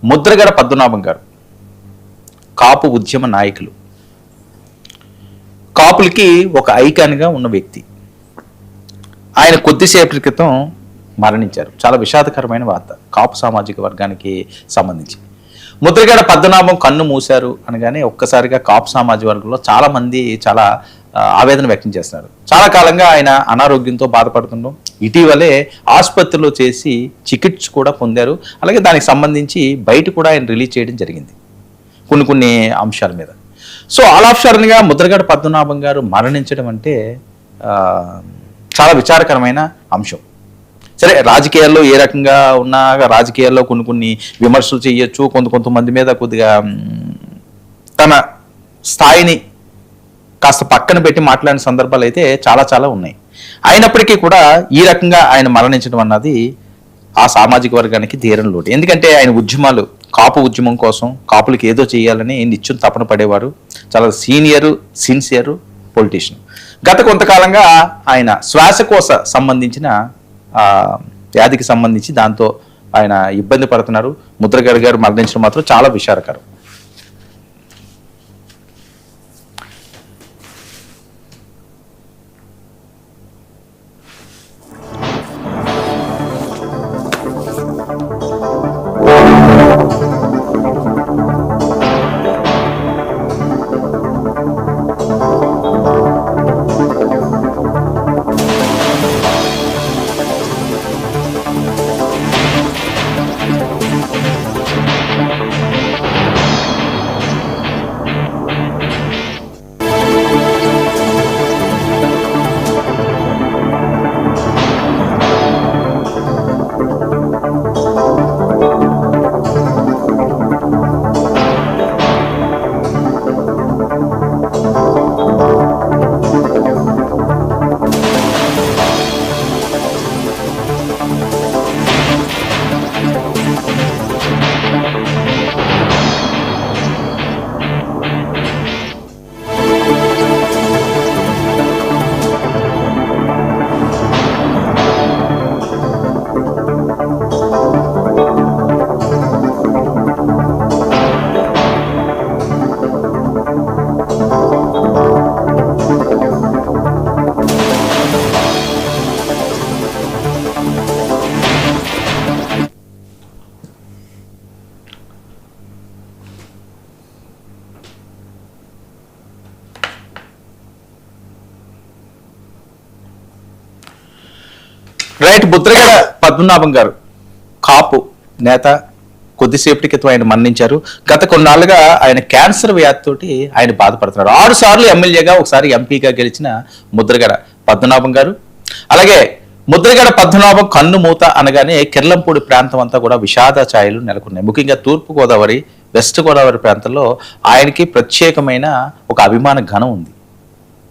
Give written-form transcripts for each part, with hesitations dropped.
ముద్రగడ పద్మనాభం గారు కాపు ఉద్యమ నాయకులు, కాపులకి ఒక ఐకాన్గా ఉన్న వ్యక్తి. ఆయన కొద్దిసేపటి క్రితం మరణించారు. చాలా విషాదకరమైన వార్త కాపు సామాజిక వర్గానికి సంబంధించి. ముద్రగడ పద్మనాభం కన్ను మూశారు అనగానే ఒక్కసారిగా కాపు సామాజిక వర్గంలో చాలా మంది చాలా ఆవేదన వ్యక్తం చేస్తున్నారు. చాలా కాలంగా ఆయన అనారోగ్యంతో బాధపడుతున్నాం. ఇటీవలే ఆసుపత్రిలో చేసి చికిత్స కూడా పొందారు. అలాగే దానికి సంబంధించి బయట కూడా ఆయన రిలీజ్ చేయడం జరిగింది కొన్ని అంశాల మీద. సో ఆల్ ఆఫ్ సడన్గా ముద్రగడ పద్మనాభం గారు మరణించడం అంటే చాలా విచారకరమైన అంశం. సరే, రాజకీయాల్లో ఏ రకంగా ఉన్నా రాజకీయాల్లో కొన్ని విమర్శలు చేయొచ్చు, కొంతమంది మీద కొద్దిగా తన స్థాయిని కాస్త పక్కన పెట్టి మాట్లాడిన సందర్భాలు అయితే చాలా ఉన్నాయి. అయినప్పటికీ కూడా ఈ రకంగా ఆయన మరణించడం అన్నది ఆ సామాజిక వర్గానికి తీరని లోటు. ఎందుకంటే ఆయన ఉద్యమాలు, కాపు ఉద్యమం కోసం కాపులకి ఏదో చేయాలని నిత్యం తపన పడేవారు. చాలా సిన్సియర్ పొలిటీషియన్. గత కొంతకాలంగా ఆయన శ్వాసకోశ సంబంధించిన వ్యాధికి సంబంధించి దాంతో ఆయన ఇబ్బంది పడుతున్నారు. ముద్రగడ గారు మరణించడం మాత్రం చాలా విచారకరం. రైట్, ముద్రగడ పద్మనాభం గారు కాపు నేత. కొద్దిసేపటి క్రితం ఆయన మరణించారు. గత కొన్నాళ్ళుగా ఆయన క్యాన్సర్ వ్యాధితోటి ఆయన బాధపడుతున్నారు. 6 సార్లు ఎమ్మెల్యేగా, ఒకసారి ఎంపీగా గెలిచిన ముద్రగడ పద్మనాభం గారు. అలాగే ముద్రగడ పద్మనాభం కన్ను మూత అనగానే కిర్లంపూడి ప్రాంతం అంతా కూడా విషాద ఛాయలు నెలకొన్నాయి. ముఖ్యంగా తూర్పు గోదావరి, వెస్ట్ గోదావరి ప్రాంతంలో ఆయనకి ప్రత్యేకమైన ఒక అభిమాన ఘనం ఉంది.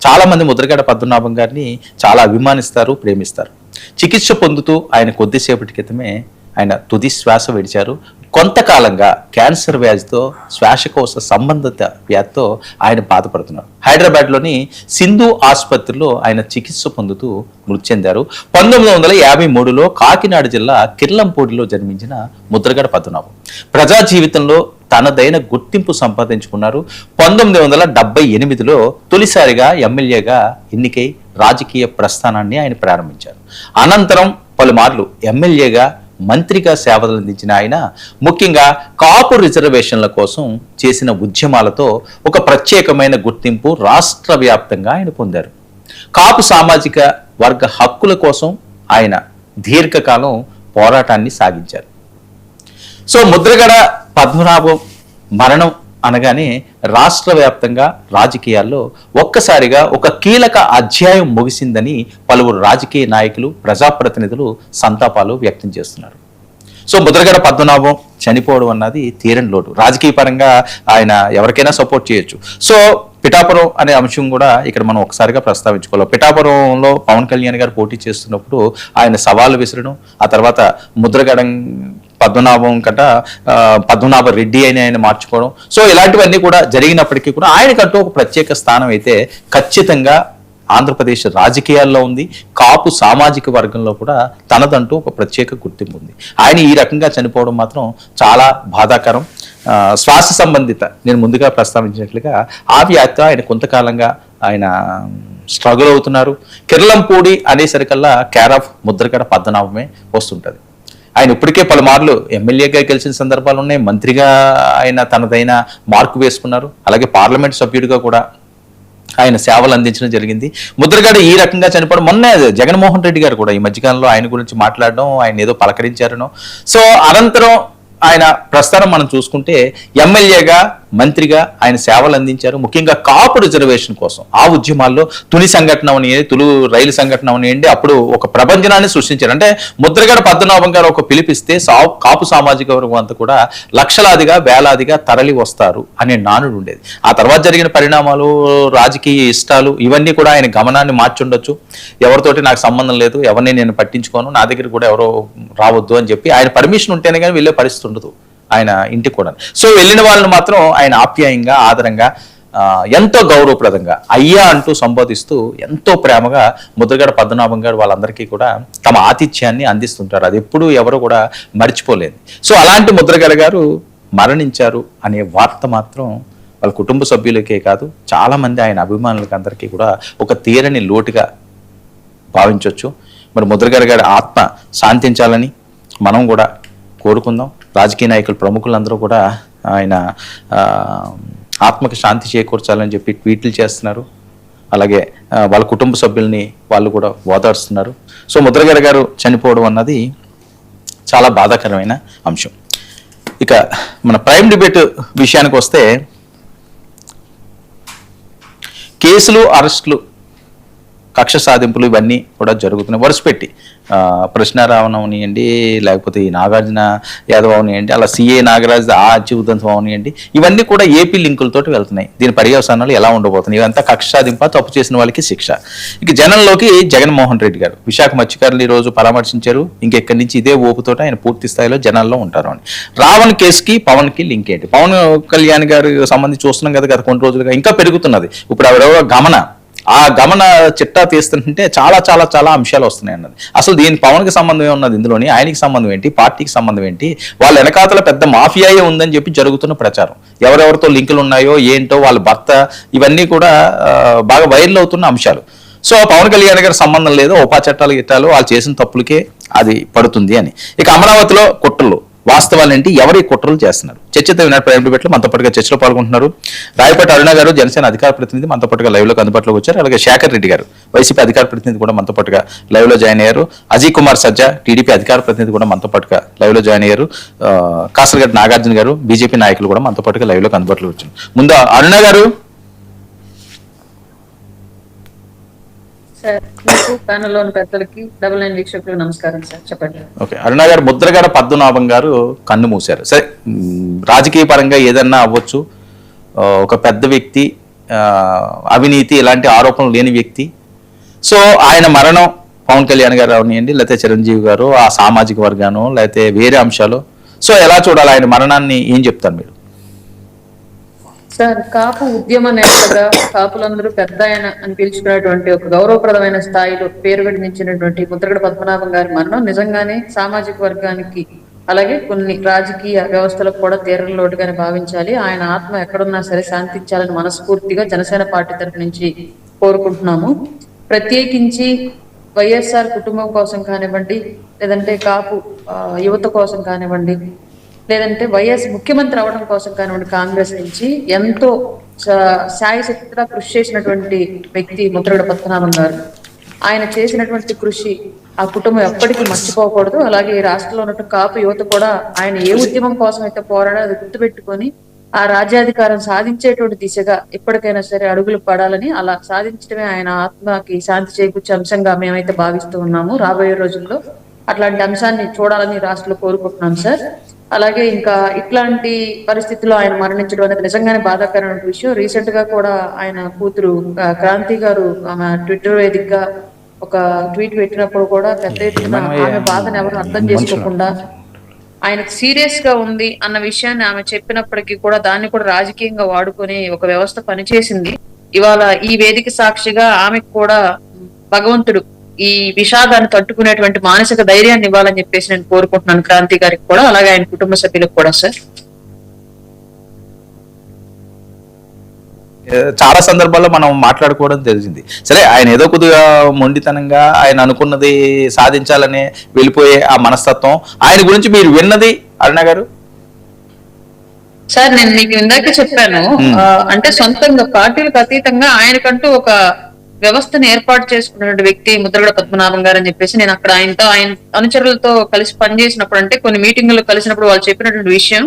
చాలా మంది ముద్రగడ పద్మనాభం గారిని చాలా అభిమానిస్తారు, ప్రేమిస్తారు. చికిత్స పొందుతూ ఆయన కొద్దిసేపటి క్రితమే ఆయన తుది శ్వాస విడిచారు. కొంతకాలంగా క్యాన్సర్ వ్యాధితో, శ్వాసకోశ సంబంధిత వ్యాధితో ఆయన బాధపడుతున్నారు. హైదరాబాద్లోని సింధు ఆసుపత్రిలో ఆయన చికిత్స పొందుతూ మృతి చెందారు. 1953లో కాకినాడ జిల్లా కిర్లంపూడిలో జన్మించిన ముద్రగడ పద్మనాభం ప్రజా జీవితంలో తనదైన గుర్తింపు సంపాదించుకున్నారు. 1978లో తొలిసారిగా ఎమ్మెల్యేగా ఎన్నికై రాజకీయ ప్రస్థానాన్ని ఆయన ప్రారంభించారు. అనంతరం పలుమార్లు ఎమ్మెల్యేగా, మంత్రిగా సేవలు అందించిన ఆయన ముఖ్యంగా కాపు రిజర్వేషన్ల కోసం చేసిన ఉద్యమాలతో ఒక ప్రత్యేకమైన గుర్తింపు రాష్ట్ర వ్యాప్తంగా ఆయన పొందారు. కాపు సామాజిక వర్గ హక్కుల కోసం ఆయన దీర్ఘకాలం పోరాటాన్ని సాగించారు. సో ముద్రగడ పద్మనాభం మరణం అనగానే రాష్ట్ర వ్యాప్తంగా రాజకీయాల్లో ఒక్కసారిగా ఒక కీలక అధ్యాయం ముగిసిందని పలువురు రాజకీయ నాయకులు, ప్రజాప్రతినిధులు సంతాపాలు వ్యక్తం చేస్తున్నారు. సో ముద్రగడ పద్మనాభం చనిపోవడం అన్నది తీరని లోటు. రాజకీయ పరంగా ఆయన ఎవరికైనా సపోర్ట్ చేయొచ్చు. సో పిఠాపురం అనే అంశం కూడా ఇక్కడ మనం ఒకసారిగా ప్రస్తావించుకోవాలి. పిఠాపురంలో పవన్ కళ్యాణ్ గారు పోటీ చేస్తున్నప్పుడు ఆయన సవాలు విసరడం, ఆ తర్వాత ముద్రగడ పద్మనాభం కట పద్మనాభ రెడ్డి అని ఆయన మార్చుకోవడం. సో ఇలాంటివన్నీ కూడా జరిగినప్పటికీ కూడా ఆయనకంటూ ఒక ప్రత్యేక స్థానం అయితే ఖచ్చితంగా ఆంధ్రప్రదేశ్ రాజకీయాల్లో ఉంది, కాపు సామాజిక వర్గంలో కూడా తనదంటూ ఒక ప్రత్యేక గుర్తింపు ఉంది. ఆయన ఈ రకంగా చనిపోవడం మాత్రం చాలా బాధాకరం. శ్వాస సంబంధిత, నేను ముందుగా ప్రస్తావించినట్లుగా ఆ వ్యాధితో ఆయన కొంతకాలంగా ఆయన స్ట్రగుల్ అవుతున్నారు. కిర్లంపూడి అనేసరికల్లా కేర్ ఆఫ్ ముద్రగడ పద్మనాభమే వస్తుంటుంది. ఆయన ఇప్పటికే పలుమార్లు ఎమ్మెల్యేగా గెలిచిన సందర్భాలు ఉన్నాయి, మంత్రిగా ఆయన తనదైన మార్కు వేసుకున్నారు, అలాగే పార్లమెంట్ సభ్యుడిగా కూడా ఆయన సేవలు అందించడం జరిగింది. ముద్రగడ ఈ రకంగా చనిపోవడం, మొన్నే జగన్మోహన్ రెడ్డి గారు కూడా ఈ మధ్యకాలంలో ఆయన గురించి మాట్లాడడం, ఆయన ఏదో పలకరించారనో. సో అనంతరం ఆయన ప్రస్థానం మనం చూసుకుంటే ఎమ్మెల్యేగా, మంత్రిగా ఆయన సేవలు అందించారు. ముఖ్యంగా కాపు రిజర్వేషన్ కోసం ఆ ఉద్యమాల్లో తుని సంఘటన అవనియండి, తులు రైలు సంఘటన అవనియండి, అప్పుడు ఒక ప్రపంచనాన్ని సృష్టించారు. అంటే ముద్రగడ పద్మనాభం గారు ఒక పిలిపిస్తే కాపు సామాజిక వర్గం అంతా కూడా లక్షలాదిగా వేలాదిగా తరలి వస్తారు అనే నానుడు ఉండేది. ఆ తర్వాత జరిగిన పరిణామాలు, రాజకీయ ఇష్టాలు ఇవన్నీ కూడా ఆయన గమనాన్ని మార్చుండొచ్చు. ఎవరితోటి నాకు సంబంధం లేదు, ఎవరిని నేను పట్టించుకోను, నా దగ్గర కూడా ఎవరో రావద్దు అని చెప్పి ఆయన పర్మిషన్ ఉంటేనే కానీ వెళ్ళే పరిస్థితి ఉండదు ఆయన ఇంటికి కూడా. సో వెళ్ళిన వాళ్ళని మాత్రం ఆయన ఆప్యాయంగా, ఆదరంగా, ఎంతో గౌరవప్రదంగా అయ్యా అంటూ సంబోధిస్తూ ఎంతో ప్రేమగా ముద్రగడ పద్మనాభం గారు వాళ్ళందరికీ కూడా తమ ఆతిథ్యాన్ని అందిస్తుంటారు. అది ఎప్పుడూ ఎవరు కూడా మర్చిపోలేదు. సో అలాంటి ముద్రగడ గారు మరణించారు అనే వార్త మాత్రం వాళ్ళ కుటుంబ సభ్యులకే కాదు, చాలామంది ఆయన అభిమానులకి అందరికీ కూడా ఒక తీరని లోటుగా భావించవచ్చు. మరి ముద్రగడ గారి ఆత్మ శాంతించాలని మనం కూడా కోరుకుందాం. రాజకీయ నాయకులు, ప్రముఖులందరూ కూడా ఆయన ఆత్మకి శాంతి చేకూర్చాలని చెప్పి ట్వీట్లు చేస్తున్నారు. అలాగే వాళ్ళ కుటుంబ సభ్యుల్ని వాళ్ళు కూడా ఓదార్స్తున్నారు. సో ముద్రగడ గారు చనిపోవడం అన్నది చాలా బాధాకరమైన అంశం. ఇక మన ప్రైమ్ డిబేట్ విషయానికి వస్తే, కేసులు, అరెస్టులు, కక్ష సాధింపులు ఇవన్నీ కూడా జరుగుతున్నాయి వరుసపెట్టి. ప్రశ్నారావణ అవనియండి, లేకపోతే ఈ నాగార్జున యాదవ్ అవనియండి, అలా సిఏ నాగరాజ్ ఉదంతం అవనియండి, ఇవన్నీ కూడా ఏపీ లింకులతోటి వెళ్తున్నాయి. దీని పర్యవసానాలు ఎలా ఉండబోతున్నాయి? ఇవంతా కక్ష సాధింప, తప్పు చేసిన వాళ్ళకి శిక్ష. ఇక జనంలోకి జగన్మోహన్ రెడ్డి గారు విశాఖ మత్స్యకారులు ఈ రోజు పరామర్శించారు. ఇంకెక్కడి నుంచి ఇదే ఓపుతోట ఆయన పూర్తి స్థాయిలో జనాల్లో ఉంటారు అని. రావణ్ కేసుకి పవన్కి లింక్ ఏంటి? పవన్ కళ్యాణ్ గారి సంబంధించి చూస్తున్నాం కదా గత కొన్ని రోజులుగా, ఇంకా పెరుగుతున్నది. ఇప్పుడు ఆవిడ గమన, ఆ గమన చిట్టా తీస్తుంటే చాలా చాలా చాలా అంశాలు వస్తున్నాయి అన్నది. అసలు దీని పవన్కి సంబంధం ఏమున్నది, ఇందులోని ఆయనకి సంబంధం ఏంటి, పార్టీకి సంబంధం ఏంటి, వాళ్ళ వెనకాతల పెద్ద మాఫియాయే ఉందని చెప్పి జరుగుతున్న ప్రచారం, ఎవరెవరితో లింకులు ఉన్నాయో ఏంటో, వాళ్ళ భర్త, ఇవన్నీ కూడా బాగా వైరల్ అవుతున్న అంశాలు. సో పవన్ కళ్యాణ్ గారి సంబంధం లేదు, ఉపా చట్టాలు గిట్టాలు వాళ్ళు చేసిన తప్పులకే అది పడుతుంది అని. ఇక అమరావతిలో కుట్రలు, వాస్తవాలేంటి, ఎవరి కుట్రలు చేస్తున్నారు? చర్చతో వినాడు ప్రైమ్ డిబేట్లో మనతో పాటుగా చర్చలో పాల్గొంటున్నారు రాయపాటి అరుణ గారు, జనసేన అధికార ప్రతినిధి, మనతో పాటుగా లైవ్ లోకి అందుబాటులోకి వచ్చారు. అలాగే శేఖర్ రెడ్డి గారు, వైసీపీ అధికార ప్రతినిధి, కూడా మనతో పాటుగా లైవ్ లో జాయిన్ అయ్యారు. అజయ్ కుమార్ సజ్జా, టీడీపీ అధికార ప్రతినిధి, కూడా మనతో పాటుగా లైవ్ లో జాయిన్ అయ్యారు. కాసరగడ్డ నాగార్జున గారు, బీజేపీ నాయకులు కూడా మనతో పాటుగా లైవ్ లోకి అందుబాటులోకి వచ్చారు. ముందు అరుణ గారు. సార్, మీకు ప్యానెల్లోని పెద్దలకి, డబుల్ నైన్ వీక్షకులకు నమస్కారం సార్. చెప్పండి. ఓకే, అరుణ గారు, ముద్రగడ పద్మనాభం గారు కన్ను మూశారు. సరే, రాజకీయ పరంగా ఏదన్నా అవ్వచ్చు, ఒక పెద్ద వ్యక్తి, అవినీతి ఇలాంటి ఆరోపణలు లేని వ్యక్తి. సో ఆయన మరణం పవన్ కళ్యాణ్ గారు అవనియండి, లేకపోతే చిరంజీవి గారు, ఆ సామాజిక వర్గాను, లేకపోతే వేరే అంశాలు, సో ఎలా చూడాలి ఆయన మరణాన్ని, ఏం చెప్తారు మీరు? సార్, కాపు ఉద్యమ నేతగా కాపులందరూ పెద్ద ఆయన అని పిలుచుకున్నటువంటి ఒక గౌరవప్రదమైన స్థాయిలో పేరు గడించినటువంటి ముద్రగడ పద్మనాభం గారి మరణం నిజంగానే సామాజిక వర్గానికి, అలాగే కొన్ని రాజకీయ వ్యవస్థలకు కూడా తీరని లోటుగానే భావించాలి. ఆయన ఆత్మ ఎక్కడున్నా సరే శాంతించాలని మనస్ఫూర్తిగా జనసేన పార్టీ తరఫు నుంచి కోరుకుంటున్నాము. ప్రత్యేకించి వైఎస్ఆర్ కుటుంబం కోసం కానివ్వండి, లేదంటే కాపు యువత కోసం కానివ్వండి, లేదంటే వైఎస్ ముఖ్యమంత్రి అవడం కోసం కానివ్వండి, కాంగ్రెస్ నుంచి ఎంతో శాయశక్తిగా కృషి చేసినటువంటి వ్యక్తి ముద్రగడ పద్మనాభం గారు. ఆయన చేసినటువంటి కృషి ఆ కుటుంబం ఎప్పటికీ మర్చిపోకూడదు. అలాగే ఈ రాష్ట్రంలో ఉన్నటువంటి కాపు యువత కూడా ఆయన ఏ ఉద్యమం కోసం అయితే పోరాడో అది గుర్తుపెట్టుకొని ఆ రాజ్యాధికారం సాధించేటువంటి దిశగా ఎప్పటికైనా సరే అడుగులు పడాలని, అలా సాధించడమే ఆయన ఆత్మకి శాంతి చేకూర్చే అంశంగా మేమైతే భావిస్తూ ఉన్నాము. రాబోయే రోజుల్లో అట్లాంటి అంశాన్ని చూడాలని రాష్ట్రంలో కోరుకుంటున్నాం సార్. అలాగే ఇంకా ఇట్లాంటి పరిస్థితుల్లో ఆయన మరణించడం అనేది నిజంగానే బాధాకరమైన విషయం. రీసెంట్ గా కూడా ఆయన కూతురు క్రాంతి గారు ఆమె ట్విట్టర్ వేదికగా ఒక ట్వీట్ పెట్టినప్పుడు కూడా పెద్ద ఎత్తున ఆమె బాధను ఎవరు అర్థం చేసుకోకుండా ఆయనకు సీరియస్ గా ఉంది అన్న విషయాన్ని ఆమె చెప్పినప్పటికీ కూడా దాన్ని కూడా రాజకీయంగా వాడుకొని ఒక వ్యవస్థ పనిచేసింది. ఇవాళ ఈ వేదిక సాక్షిగా ఆమెకు కూడా భగవంతుడు ఈ విషాదాన్ని తట్టుకునేటువంటి మానసిక ధైర్యాన్ని ఇవ్వాలని చెప్పేసి నేను కోరుకుంటున్నాను, క్రాంతి గారికి కూడా, అలాగే ఆయన కుటుంబ సభ్యులకు కూడా. సార్, చాలా సందర్భాల్లో మనం మాట్లాడుకోవడం తెలిసింది. సరే, ఆయన ఏదో కొద్దిగా మొండితనంగా ఆయన అనుకున్నది సాధించాలనే వెళ్ళిపోయే ఆ మనస్తత్వం, ఆయన గురించి మీరు విన్నది అరుణ గారు? సార్, నేను మీకు ఇందాకే చెప్పాను, అంటే సొంతంగా పార్టీలకు అతీతంగా ఆయనకంటూ ఒక వ్యవస్థను ఏర్పాటు చేసుకున్న వ్యక్తి ముద్రగడ పద్మనాభం గారు అని చెప్పేసి, నేను అక్కడ ఆయనతో, ఆయన అనుచరులతో కలిసి పనిచేసినప్పుడు, అంటే కొన్ని మీటింగులు కలిసినప్పుడు వాళ్ళు చెప్పినటువంటి విషయం,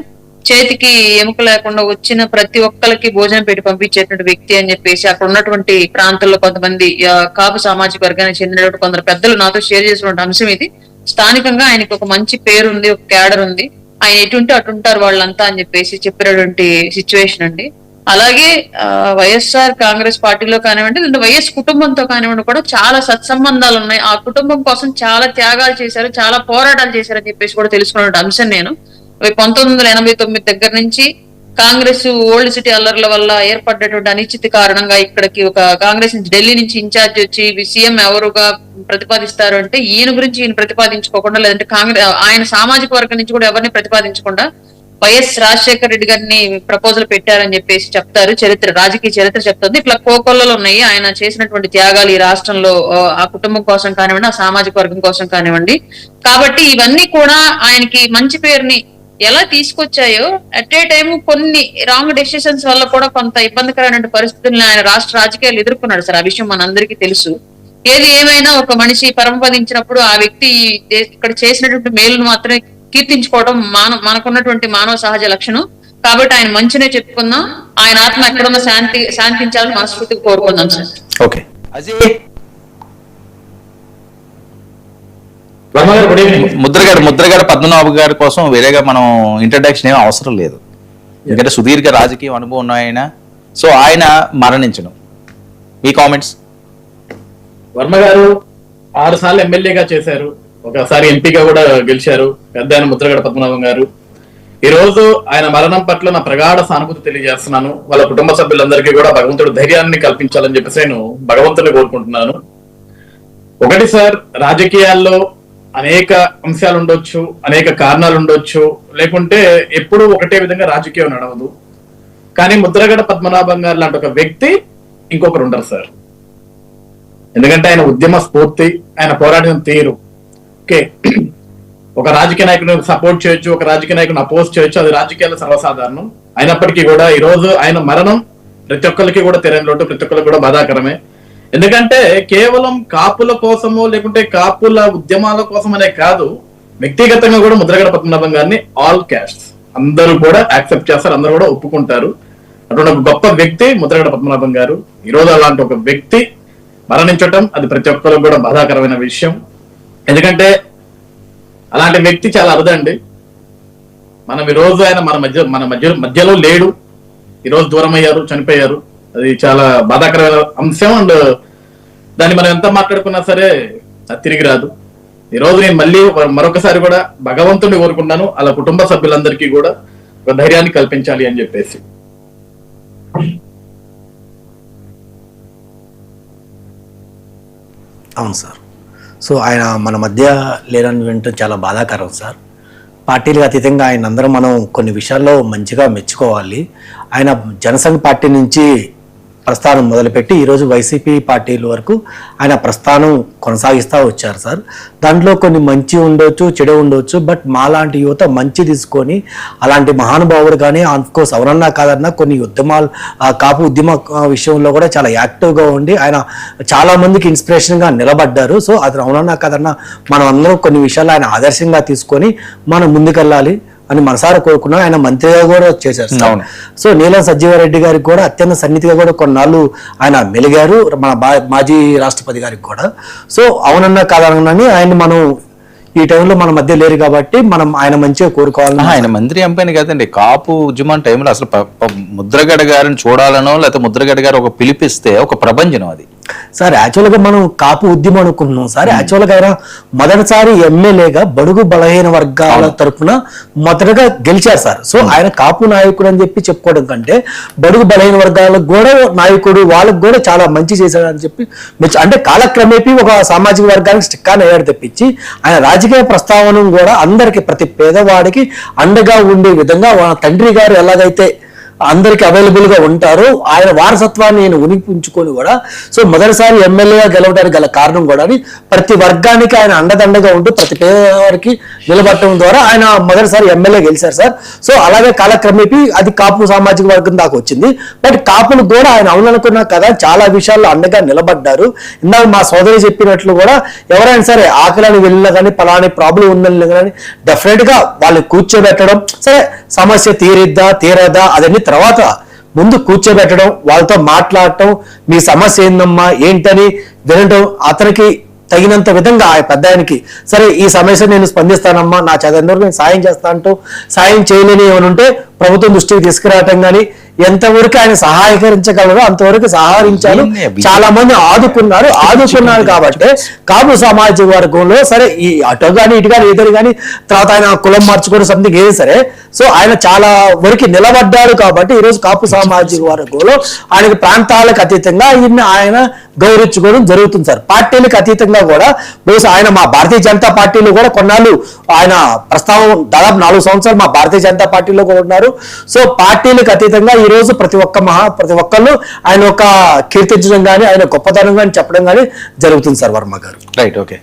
చేతికి ఎముక లేకుండా వచ్చిన ప్రతి ఒక్కరికి భోజనం పెట్టి పంపించేటువంటి వ్యక్తి అని చెప్పేసి, అక్కడ ఉన్నటువంటి ప్రాంతాల్లో కొంతమంది కాపు సామాజిక వర్గానికి చెందినటువంటి కొందరు పెద్దలు నాతో షేర్ చేసినటువంటి అంశం ఇది. స్థానికంగా ఆయనకి ఒక మంచి పేరు ఉంది, ఒక క్యాడర్ ఉంది, ఆయన ఎటుంటే అటుంటారు వాళ్ళంతా అని చెప్పేసి చెప్పినటువంటి సిచ్యువేషన్ అండి. అలాగే వైఎస్ఆర్ కాంగ్రెస్ పార్టీలో కానివ్వండి, లేదా వైఎస్ కుటుంబంతో కానివ్వండి కూడా చాలా సత్సంబంధాలు ఉన్నాయి. ఆ కుటుంబం కోసం చాలా త్యాగాలు చేశారు, చాలా పోరాటాలు చేశారని చెప్పేసి కూడా తెలుసుకున్న అంశం. నేను 1989 దగ్గర నుంచి కాంగ్రెస్ ఓల్డ్ సిటీ అల్లర్ల వల్ల ఏర్పడ్డటువంటి అనిశ్చితి కారణంగా ఇక్కడికి ఒక కాంగ్రెస్ నుంచి ఢిల్లీ నుంచి ఇన్ఛార్జ్ వచ్చి సీఎం ఎవరుగా ప్రతిపాదిస్తారు అంటే ఈయన గురించి ఈయన ప్రతిపాదించుకోకుండా, లేదంటే కాంగ్రెస్ ఆయన సామాజిక వర్గం నుంచి కూడా ఎవరిని ప్రతిపాదించకుండా వైఎస్ రాజశేఖర రెడ్డి గారిని ప్రపోజల్ పెట్టారని చెప్పేసి చెప్తారు. చరిత్ర, రాజకీయ చరిత్ర చెప్తుంది. ఇట్లా కోకొల్లలు ఉన్నాయి ఆయన చేసినటువంటి త్యాగాలు ఈ రాష్ట్రంలో, ఆ కుటుంబం కోసం కానివ్వండి, ఆ సామాజిక వర్గం కోసం కానివ్వండి. కాబట్టి ఇవన్నీ కూడా ఆయనకి మంచి పేరుని ఎలా తీసుకొచ్చాయో, అట్ ఏ టైం కొన్ని రాంగ్ డెసిషన్స్ వల్ల కూడా కొంత ఇబ్బందికరమైన పరిస్థితులను ఆయన రాష్ట్ర రాజకీయాలు ఎదుర్కొన్నాడు. సార్, ఆ విషయం మనందరికీ తెలుసు. ఏది ఏమైనా ఒక మనిషి పరమపదించినప్పుడు ఆ వ్యక్తి ఇక్కడ చేసినటువంటి మేలును మాత్రమే కీర్తించుకోవడం మనకున్నటువంటి మానవ సహజ లక్షణం. కాబట్టి ఆయన మంచినే చెప్పుకుందాం, ఆయన ఆత్మ ఎక్కడున్న శాంతించాలని మనస్ఫూర్తిగా కోరుకుందాం. Sir, okay. ముద్రగడ పద్మనాభ గారి కోసం వేరేగా మనం ఇంట్రడక్షన్ ఏం అవసరం లేదు, ఎందుకంటే సుదీర్ఘ రాజకీయ అనుభవం ఉన్న ఆయన. సో ఆయన మరణించడం, మీ కామెంట్స్? వర్మ గారు 6 సార్లు ఎమ్మెల్యేగా చేశారు, ఒకసారి ఎంపీగా కూడా గెలిచారు పెద్ద ఆయన ముద్రగడ పద్మనాభం గారు. ఈ రోజు ఆయన మరణం పట్ల నా ప్రగాఢ సానుభూతి తెలియజేస్తున్నాను. వాళ్ళ కుటుంబ సభ్యులందరికీ కూడా భగవంతుడు ధైర్యాన్ని కల్పించాలని చెప్పేసి నేను భగవంతుని కోరుకుంటున్నాను. ఒకటి సార్, రాజకీయాల్లో అనేక అంశాలు ఉండొచ్చు, అనేక కారణాలు ఉండొచ్చు, లేకుంటే ఎప్పుడూ ఒకటే విధంగా రాజకీయం నడవదు. కానీ ముద్రగడ పద్మనాభం గారు లాంటి ఒక వ్యక్తి ఇంకొకరు ఉండరు సార్. ఎందుకంటే ఆయన ఉద్యమ స్ఫూర్తి, ఆయన పోరాడిన తీరు. ఓకే, ఒక రాజకీయ నాయకుడిని సపోర్ట్ చేయొచ్చు, ఒక రాజకీయ నాయకుడిని అపోజ్ చేయొచ్చు, అది రాజకీయాల్లో సర్వసాధారణం. అయినప్పటికీ కూడా ఈ రోజు ఆయన మరణం ప్రతి ఒక్కరికి కూడా తెరని లోటు, ప్రతి ఒక్కరికి కూడా బాధాకరమే. ఎందుకంటే కేవలం కాపుల కోసమో లేకుంటే కాపుల ఉద్యమాల కోసం అనే కాదు, వ్యక్తిగతంగా కూడా ముద్రగడ పద్మనాభం గారిని ఆల్ క్యాస్ట్స్ అందరూ కూడా యాక్సెప్ట్ చేస్తారు, అందరూ కూడా ఒప్పుకుంటారు. అటువంటి ఒక గొప్ప వ్యక్తి ముద్రగడ పద్మనాభం గారు. ఈ రోజు అలాంటి ఒక వ్యక్తి మరణించటం అది ప్రతి ఒక్కరికి కూడా బాధాకరమైన విషయం. ఎందుకంటే అలాంటి వ్యక్తి చాలా అరుదండి. మనం ఈ రోజు ఆయన మన మధ్యలో లేడు, ఈ రోజు దూరం అయ్యారు, చనిపోయారు. అది చాలా బాధాకరమైన అంశం. అండ్ దాన్ని మనం ఎంత మాట్లాడుకున్నా సరే అది తిరిగి రాదు. ఈ రోజు నేను మళ్ళీ మరొకసారి కూడా భగవంతుని కోరుకున్నాను, అలా కుటుంబ సభ్యులందరికీ కూడా ఒక ధైర్యాన్ని కల్పించాలి అని చెప్పేసి. అవును సార్. సో ఆయన మన మధ్య లేరని వినటం చాలా బాధాకరం సార్. పార్టీలకు అతీతంగా ఆయన అందరం మనం కొన్ని విషయాల్లో మంచిగా మెచ్చుకోవాలి. ఆయన జనసంఘ పార్టీ నుంచి ప్రస్థానం మొదలుపెట్టి ఈరోజు వైసీపీ పార్టీల వరకు ఆయన ప్రస్థానం కొనసాగిస్తూ వచ్చారు సార్. దాంట్లో కొన్ని మంచి ఉండొచ్చు, చెడు ఉండొచ్చు. బట్ మాలాంటి యువత మంచి తీసుకొని అలాంటి మహానుభావుడు కానీ ఆఫ్కోర్స్ ఎవరన్నా కాదన్నా కొన్ని ఉద్యమాలు, కాపు ఉద్యమ విషయంలో కూడా చాలా యాక్టివ్గా ఉండి ఆయన చాలా మందికి ఇన్స్పిరేషన్గా నిలబడ్డారు. సో అది అవునన్నా కాదన్నా మనం అందరం కొన్ని విషయాలు ఆయన ఆదర్శంగా తీసుకొని మనం ముందుకెళ్ళాలి అని మనసారా కోరుకున్నాం. ఆయన మంత్రిగా కూడా చేశారు. సో నీలం సంజీవారెడ్డి గారికి కూడా అత్యంత సన్నిధిగా కూడా కొన్నాళ్ళు ఆయన మెలిగారు, మన మాజీ రాష్ట్రపతి గారికి కూడా. సో అవునన్నా కాదనని ఆయన మనం ఈ టైంలో మన మధ్య లేరు కాబట్టి మనం ఆయన మంచిగా కోరుకోవాలి. ఆయన మంత్రి ఎంపైన కదండి, కాపు ఉద్యమం టైంలో అసలు ముద్రగడ గారిని చూడాలనో లేకపోతే ముద్రగడ గారు ఒక పిలిపిస్తే ఒక ప్రభంజనం అది. సార్ యాక్చువల్గా మనం కాపు ఉద్యమం అనుకుంటున్నాం సార్. యాక్చువల్గా ఆయన మొదటిసారి ఎమ్మెల్యేగా బడుగు బలహీన వర్గాల తరఫున మొదటగా గెలిచారు సార్. సో ఆయన కాపు నాయకుడు అని చెప్పి చెప్పుకోవడం కంటే బడుగు బలహీన వర్గాలకు కూడా నాయకుడు, వాళ్ళకు కూడా చాలా మంచి చేశాడని చెప్పి అంటే కాలక్రమేపీ ఒక సామాజిక వర్గానికి స్టిక్కాన్ అయ్యాడు తప్పించి ఆయన రాజకీయ ప్రస్తావన కూడా అందరికి ప్రతి పేదవాడికి అండగా ఉండే విధంగా వాళ్ళ తండ్రి గారు ఎలాగైతే అందరికి అవైలబుల్ గా ఉంటారు, ఆయన వారసత్వాన్ని నేను ఉనిపించుకొని కూడా సో మొదటిసారి ఎమ్మెల్యేగా గెలవడానికి గల కారణం కూడా ప్రతి వర్గానికి ఆయన అండదండగా ఉంటూ ప్రతి పేదవారికి నిలబడటం ద్వారా ఆయన మొదటిసారి ఎమ్మెల్యే గెలిచారు సార్. సో అలాగే కాలక్రమేపీ అది కాపు సామాజిక వర్గం దాకా వచ్చింది. బట్ కాపులు కూడా ఆయన అవుననుకున్నా కదా చాలా విషయాల్లో అండగా నిలబడ్డారు. ఇందాక మా సోదరి చెప్పినట్లు కూడా ఎవరైనా సరే ఆకలిని వెళ్ళినా కానీ పలాని ప్రాబ్లం ఉందని కానీ డెఫినెట్ గా వాళ్ళు కూర్చోబెట్టడం, సరే సమస్య తీరదా అదన్నీ తర్వాత ముందు కూర్చోబెట్టడం, వాళ్ళతో మాట్లాడటం, మీ సమస్య ఏందమ్మా ఏంటని వినడం, అతనికి తగినంత విధంగా ఆ పెద్ద ఆయనకి సరే ఈ సమస్య నేను స్పందిస్తానమ్మా, నా చదివేందుకు నేను సాయం చేస్తా అంటూ సాయం చేయలేని ఏమైనా ఉంటే ప్రభుత్వం దృష్టికి తీసుకురావటం కానీ ఎంతవరకు ఆయన సహాయకరించగలరో అంతవరకు సహకరించారు. చాలా మంది ఆదుకున్నారు కాబట్టి కాపు సామాజిక వర్గంలో సరే ఈ అటు కానీ ఇటు కానీ ఇద్దరు కానీ తర్వాత ఆయన కులం మార్చుకోవడం సంథింగ్ ఏది సరే సో ఆయన చాలా వరకు నిలబడ్డారు కాబట్టి ఈరోజు కాపు సామాజిక వర్గంలో ఆయనకి ప్రాంతాలకు అతీతంగా ఆయన గౌరవించుకోవడం జరుగుతుంది సార్. పార్టీలకు అతీతంగా కూడా బహుశా ఆయన మా భారతీయ జనతా పార్టీలో కూడా కొన్నాళ్ళు ఆయన ప్రస్తావన దాదాపు 4 సంవత్సరాలు మా భారతీయ జనతా పార్టీలో కూడా ఉన్నారు. సో పార్టీలకు అతీతంగా ఈ రోజు ప్రతి ఒక్కళ్ళు ఆయన ఒక కీర్తించడం కానీ ఆయన గొప్పతనం కానీ చెప్పడం కానీ జరుగుతుంది సార్. వర్మ గారు రైట్, ఓకే.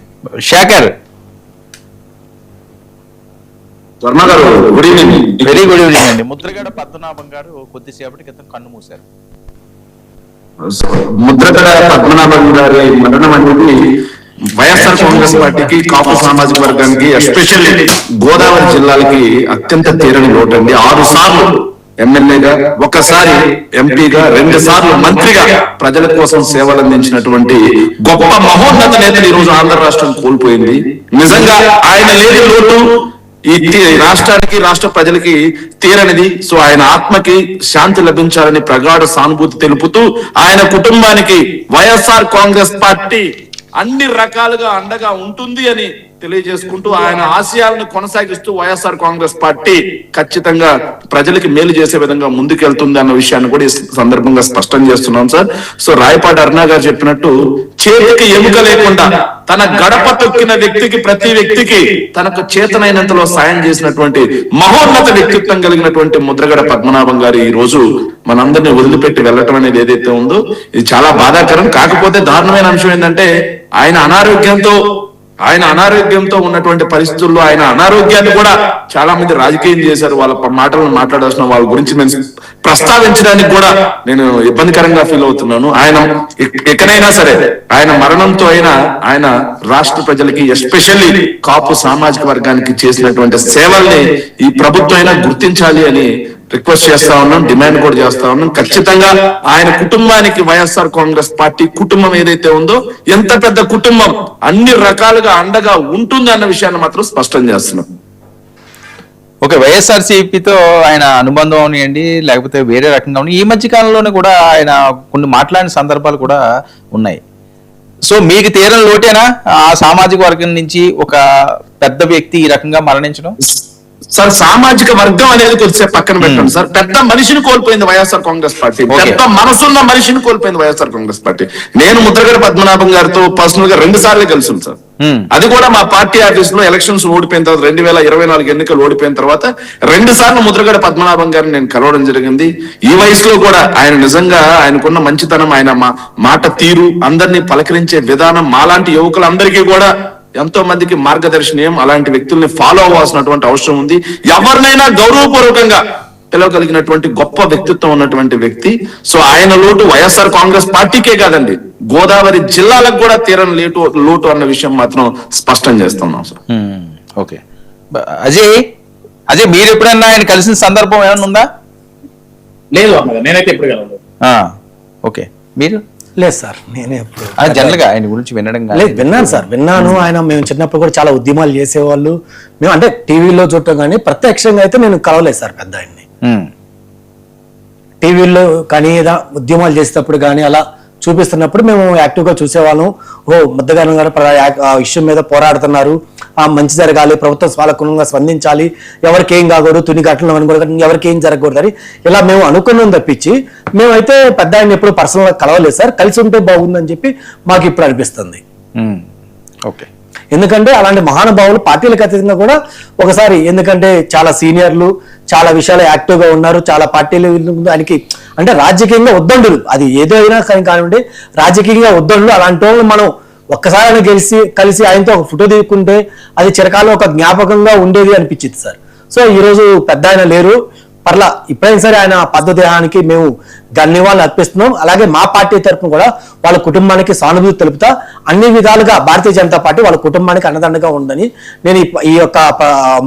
శేఖర్, వర్మ గారు good evening. Very good evening అండి. ముద్రగడ పద్మనాభం గారు కొద్దిసేపటి క్రితం కన్ను మూశారు. ముద్రగడ పద్మనాభం గారి మరణం అనేది వైఎస్ఆర్ కాంగ్రెస్ పార్టీకి కాపు సామాజిక వర్గానికి ఎస్పెషల్లీ గోదావరి జిల్లాలకి అత్యంత తీరని లోటు అండి. 6 సార్లు ఎమ్మెల్యేగా, ఒకసారి ఎంపీగా, 2 సార్లు మంత్రిగా ప్రజల కోసం సేవలు అందించినటువంటి గొప్ప మహోన్నత నేతలు ఈ రోజు ఆంధ్ర రాష్ట్రం కోల్పోయింది. నిజంగా ఆయన లేని లోటు ఈ రాష్ట్రానికి రాష్ట్ర ప్రజలకి తీరనిది. సో ఆయన ఆత్మకి శాంతి లభించాలని ప్రగాఢ సానుభూతి తెలుపుతూ ఆయన కుటుంబానికి వైఎస్ఆర్ కాంగ్రెస్ పార్టీ అన్ని రకాలుగా అండగా ఉంటుంది అని తెలియజేసుకుంటూ ఆయన ఆశయాలను కొనసాగిస్తూ వైఎస్ఆర్ కాంగ్రెస్ పార్టీ ఖచ్చితంగా ప్రజలకి మేలు చేసే విధంగా ముందుకెళ్తుంది అన్న విషయాన్ని కూడా ఈ సందర్భంగా స్పష్టం చేస్తున్నాం సార్. సో రాయపాటి అరుణ గారు చెప్పినట్టు చేతికి ఎముక లేకుండా తన గడప తొక్కిన వ్యక్తికి, ప్రతి వ్యక్తికి తనకు చేతనైనంతలో సాయం చేసినటువంటి మహోన్నత వ్యక్తిత్వం కలిగినటువంటి ముద్రగడ పద్మనాభం గారు ఈ రోజు మనందరినీ వదిలిపెట్టి వెళ్ళటం అనేది ఏదైతే ఉందో ఇది చాలా బాధాకరం. కాకపోతే దారుణమైన అంశం ఏంటంటే ఆయన అనారోగ్యంతో ఉన్నటువంటి పరిస్థితుల్లో ఆయన అనారోగ్యాన్ని కూడా చాలా మంది రాజకీయం చేశారు. వాళ్ళ మాటలను మాట్లాడాల్సిన వాళ్ళ గురించి నేను ప్రస్తావించడానికి కూడా నేను ఇబ్బందికరంగా ఫీల్ అవుతున్నాను. ఆయన ఎక్కడైనా సరే ఆయన మరణంతో ఆయన రాష్ట్ర ప్రజలకి ఎస్పెషల్లీ కాపు సామాజిక వర్గానికి చేసినటువంటి సేవల్ని ఈ ప్రభుత్వం అయినా గుర్తించాలి అని రిక్వెస్ట్ చేస్తా ఉన్నాం, డిమాండ్ కూడా చేస్తా ఉన్నాం. ఖచ్చితంగా ఆయన కుటుంబానికి వైఎస్ఆర్ కాంగ్రెస్ పార్టీ కుటుంబం ఏదైతే ఉందో ఎంత పెద్ద కుటుంబం అన్ని రకాలుగా అండగా ఉంటుంది అన్న విషయాన్ని మాత్రం స్పష్టం చేస్తున్నాం. ఓకే, వైఎస్ఆర్సీపీతో ఆయన అనుబంధం అవనియండి లేకపోతే వేరే రకంగా ఈ మధ్య కాలంలోనే కూడా ఆయన కొన్ని మాట్లాడిన సందర్భాలు కూడా ఉన్నాయి. సో మీకు తీరని లోటేనా ఆ సామాజిక వర్గం నుంచి ఒక పెద్ద వ్యక్తి ఈ రకంగా మరణించడం? సార్ సామాజిక వర్గం అనేది కొద్దిసేపు పక్కన పెట్టండి సార్. పెద్ద మనిషిని కోల్పోయింది వైఎస్ఆర్ కాంగ్రెస్ పార్టీ, పెద్ద మనసున్న మనిషిని కోల్పోయింది వైఎస్ఆర్ కాంగ్రెస్ పార్టీ. నేను ముద్రగడ పద్మనాభం గారితో పర్సనల్ గా 2 సార్లు కలిసాను సార్. అది కూడా మా పార్టీ ఆఫీస్ లో ఎలక్షన్స్ ఓడిపోయిన తర్వాత 2024 ఎన్నికలు ఓడిపోయిన తర్వాత 2 సార్లు ముద్రగడ పద్మనాభం గారిని నేను కలవడం జరిగింది. ఈ వయసులో కూడా ఆయన నిజంగా ఆయనకున్న మంచితనం, ఆయన మాట తీరు, అందరినీ పలకరించే విధానం మాలాంటి యువకులందరికీ కూడా ఎంతో మందికి మార్గదర్శనీయం. అలాంటి వ్యక్తుల్ని ఫాలో అవ్వాల్సినటువంటి అవసరం ఉంది. ఎవరినైనా గౌరవపూర్వకంగా పిలవగలిగినటువంటి గొప్ప వ్యక్తిత్వం ఉన్నటువంటి వ్యక్తి. సో ఆయన లోటు వైఎస్ఆర్ కాంగ్రెస్ పార్టీకే కాదండి, గోదావరి జిల్లాలకు కూడా తీరని లోటు అన్న విషయం మాత్రం స్పష్టం చేస్తున్నాం సార్. ఓకే, అజయ్ మీరు ఎప్పుడన్నా ఆయన కలిసిన సందర్భం ఏమైనా ఉందా? లేదు అమ్మగా, నేనైతే ఎప్పుడు కలవలేదు. ఓకే, మీరు? లేదు సార్, నేనే జనరల్ గా ఆయన గురించి వినడం లేదు. విన్నాను సార్, విన్నాను. ఆయన మేము చిన్నప్పుడు కూడా చాలా ఉద్యమాలు చేసేవాళ్ళు. మేము అంటే టీవీలో చూడటం కానీ ప్రత్యక్షంగా అయితే నేను కలవలేదు సార్ పెద్ద ఆయన్ని. టీవీలో కానీ ఉద్యమాలు చేసేటప్పుడు కానీ అలా చూపిస్తున్నప్పుడు మేము యాక్టివ్గా చూసేవాళ్ళం. ముద్దగానం గారు ఆ ఇష్యూ మీద పోరాడుతున్నారు, మంచి జరగాలి, ప్రభుత్వం సానుకూలంగా స్పందించాలి, ఎవరికి ఏం కాకూడదు, తుని ఘటనలు అనుకోవడం, ఎవరికి ఏం జరగకూడదని ఇలా మేము అనుకున్నాం తప్పించి మేమైతే పెద్ద ఆయన ఎప్పుడు పర్సనల్గా కలవలేదు సార్. కలిసి ఉంటే బాగుందని చెప్పి మాకు ఇప్పుడు అనిపిస్తుంది. ఓకే, ఎందుకంటే అలాంటి మహానుభావులు పార్టీలకు అతీతంగా కూడా ఒకసారి, ఎందుకంటే చాలా సీనియర్లు, చాలా విషయాలు యాక్టివ్గా ఉన్నారు, చాలా పార్టీలు ఆయనకి అంటే రాజకీయంగా ఉద్దండులు, అది ఏదైనా కానివ్వండి రాజకీయంగా ఉద్దండులు. అలాంటి వాళ్ళు మనం ఒక్కసారి ఆయన కలిసి ఆయనతో ఒక ఫోటో తీసుకుంటే అది చిరకాలం ఒక జ్ఞాపకంగా ఉండేది అనిపించింది సార్. సో ఈరోజు పెద్ద ఆయన లేరు, పర్లా ఇప్పుడైనా సరే ఆయన పద్ధదేహానికి మేము ధన్యవాదాలు అర్పిస్తున్నాం. అలాగే మా పార్టీ తరఫున కూడా వాళ్ళ కుటుంబానికి సానుభూతి తెలుపుతా, అన్ని విధాలుగా భారతీయ జనతా పార్టీ వాళ్ళ కుటుంబానికి అండదండగా ఉందని నేను ఈ యొక్క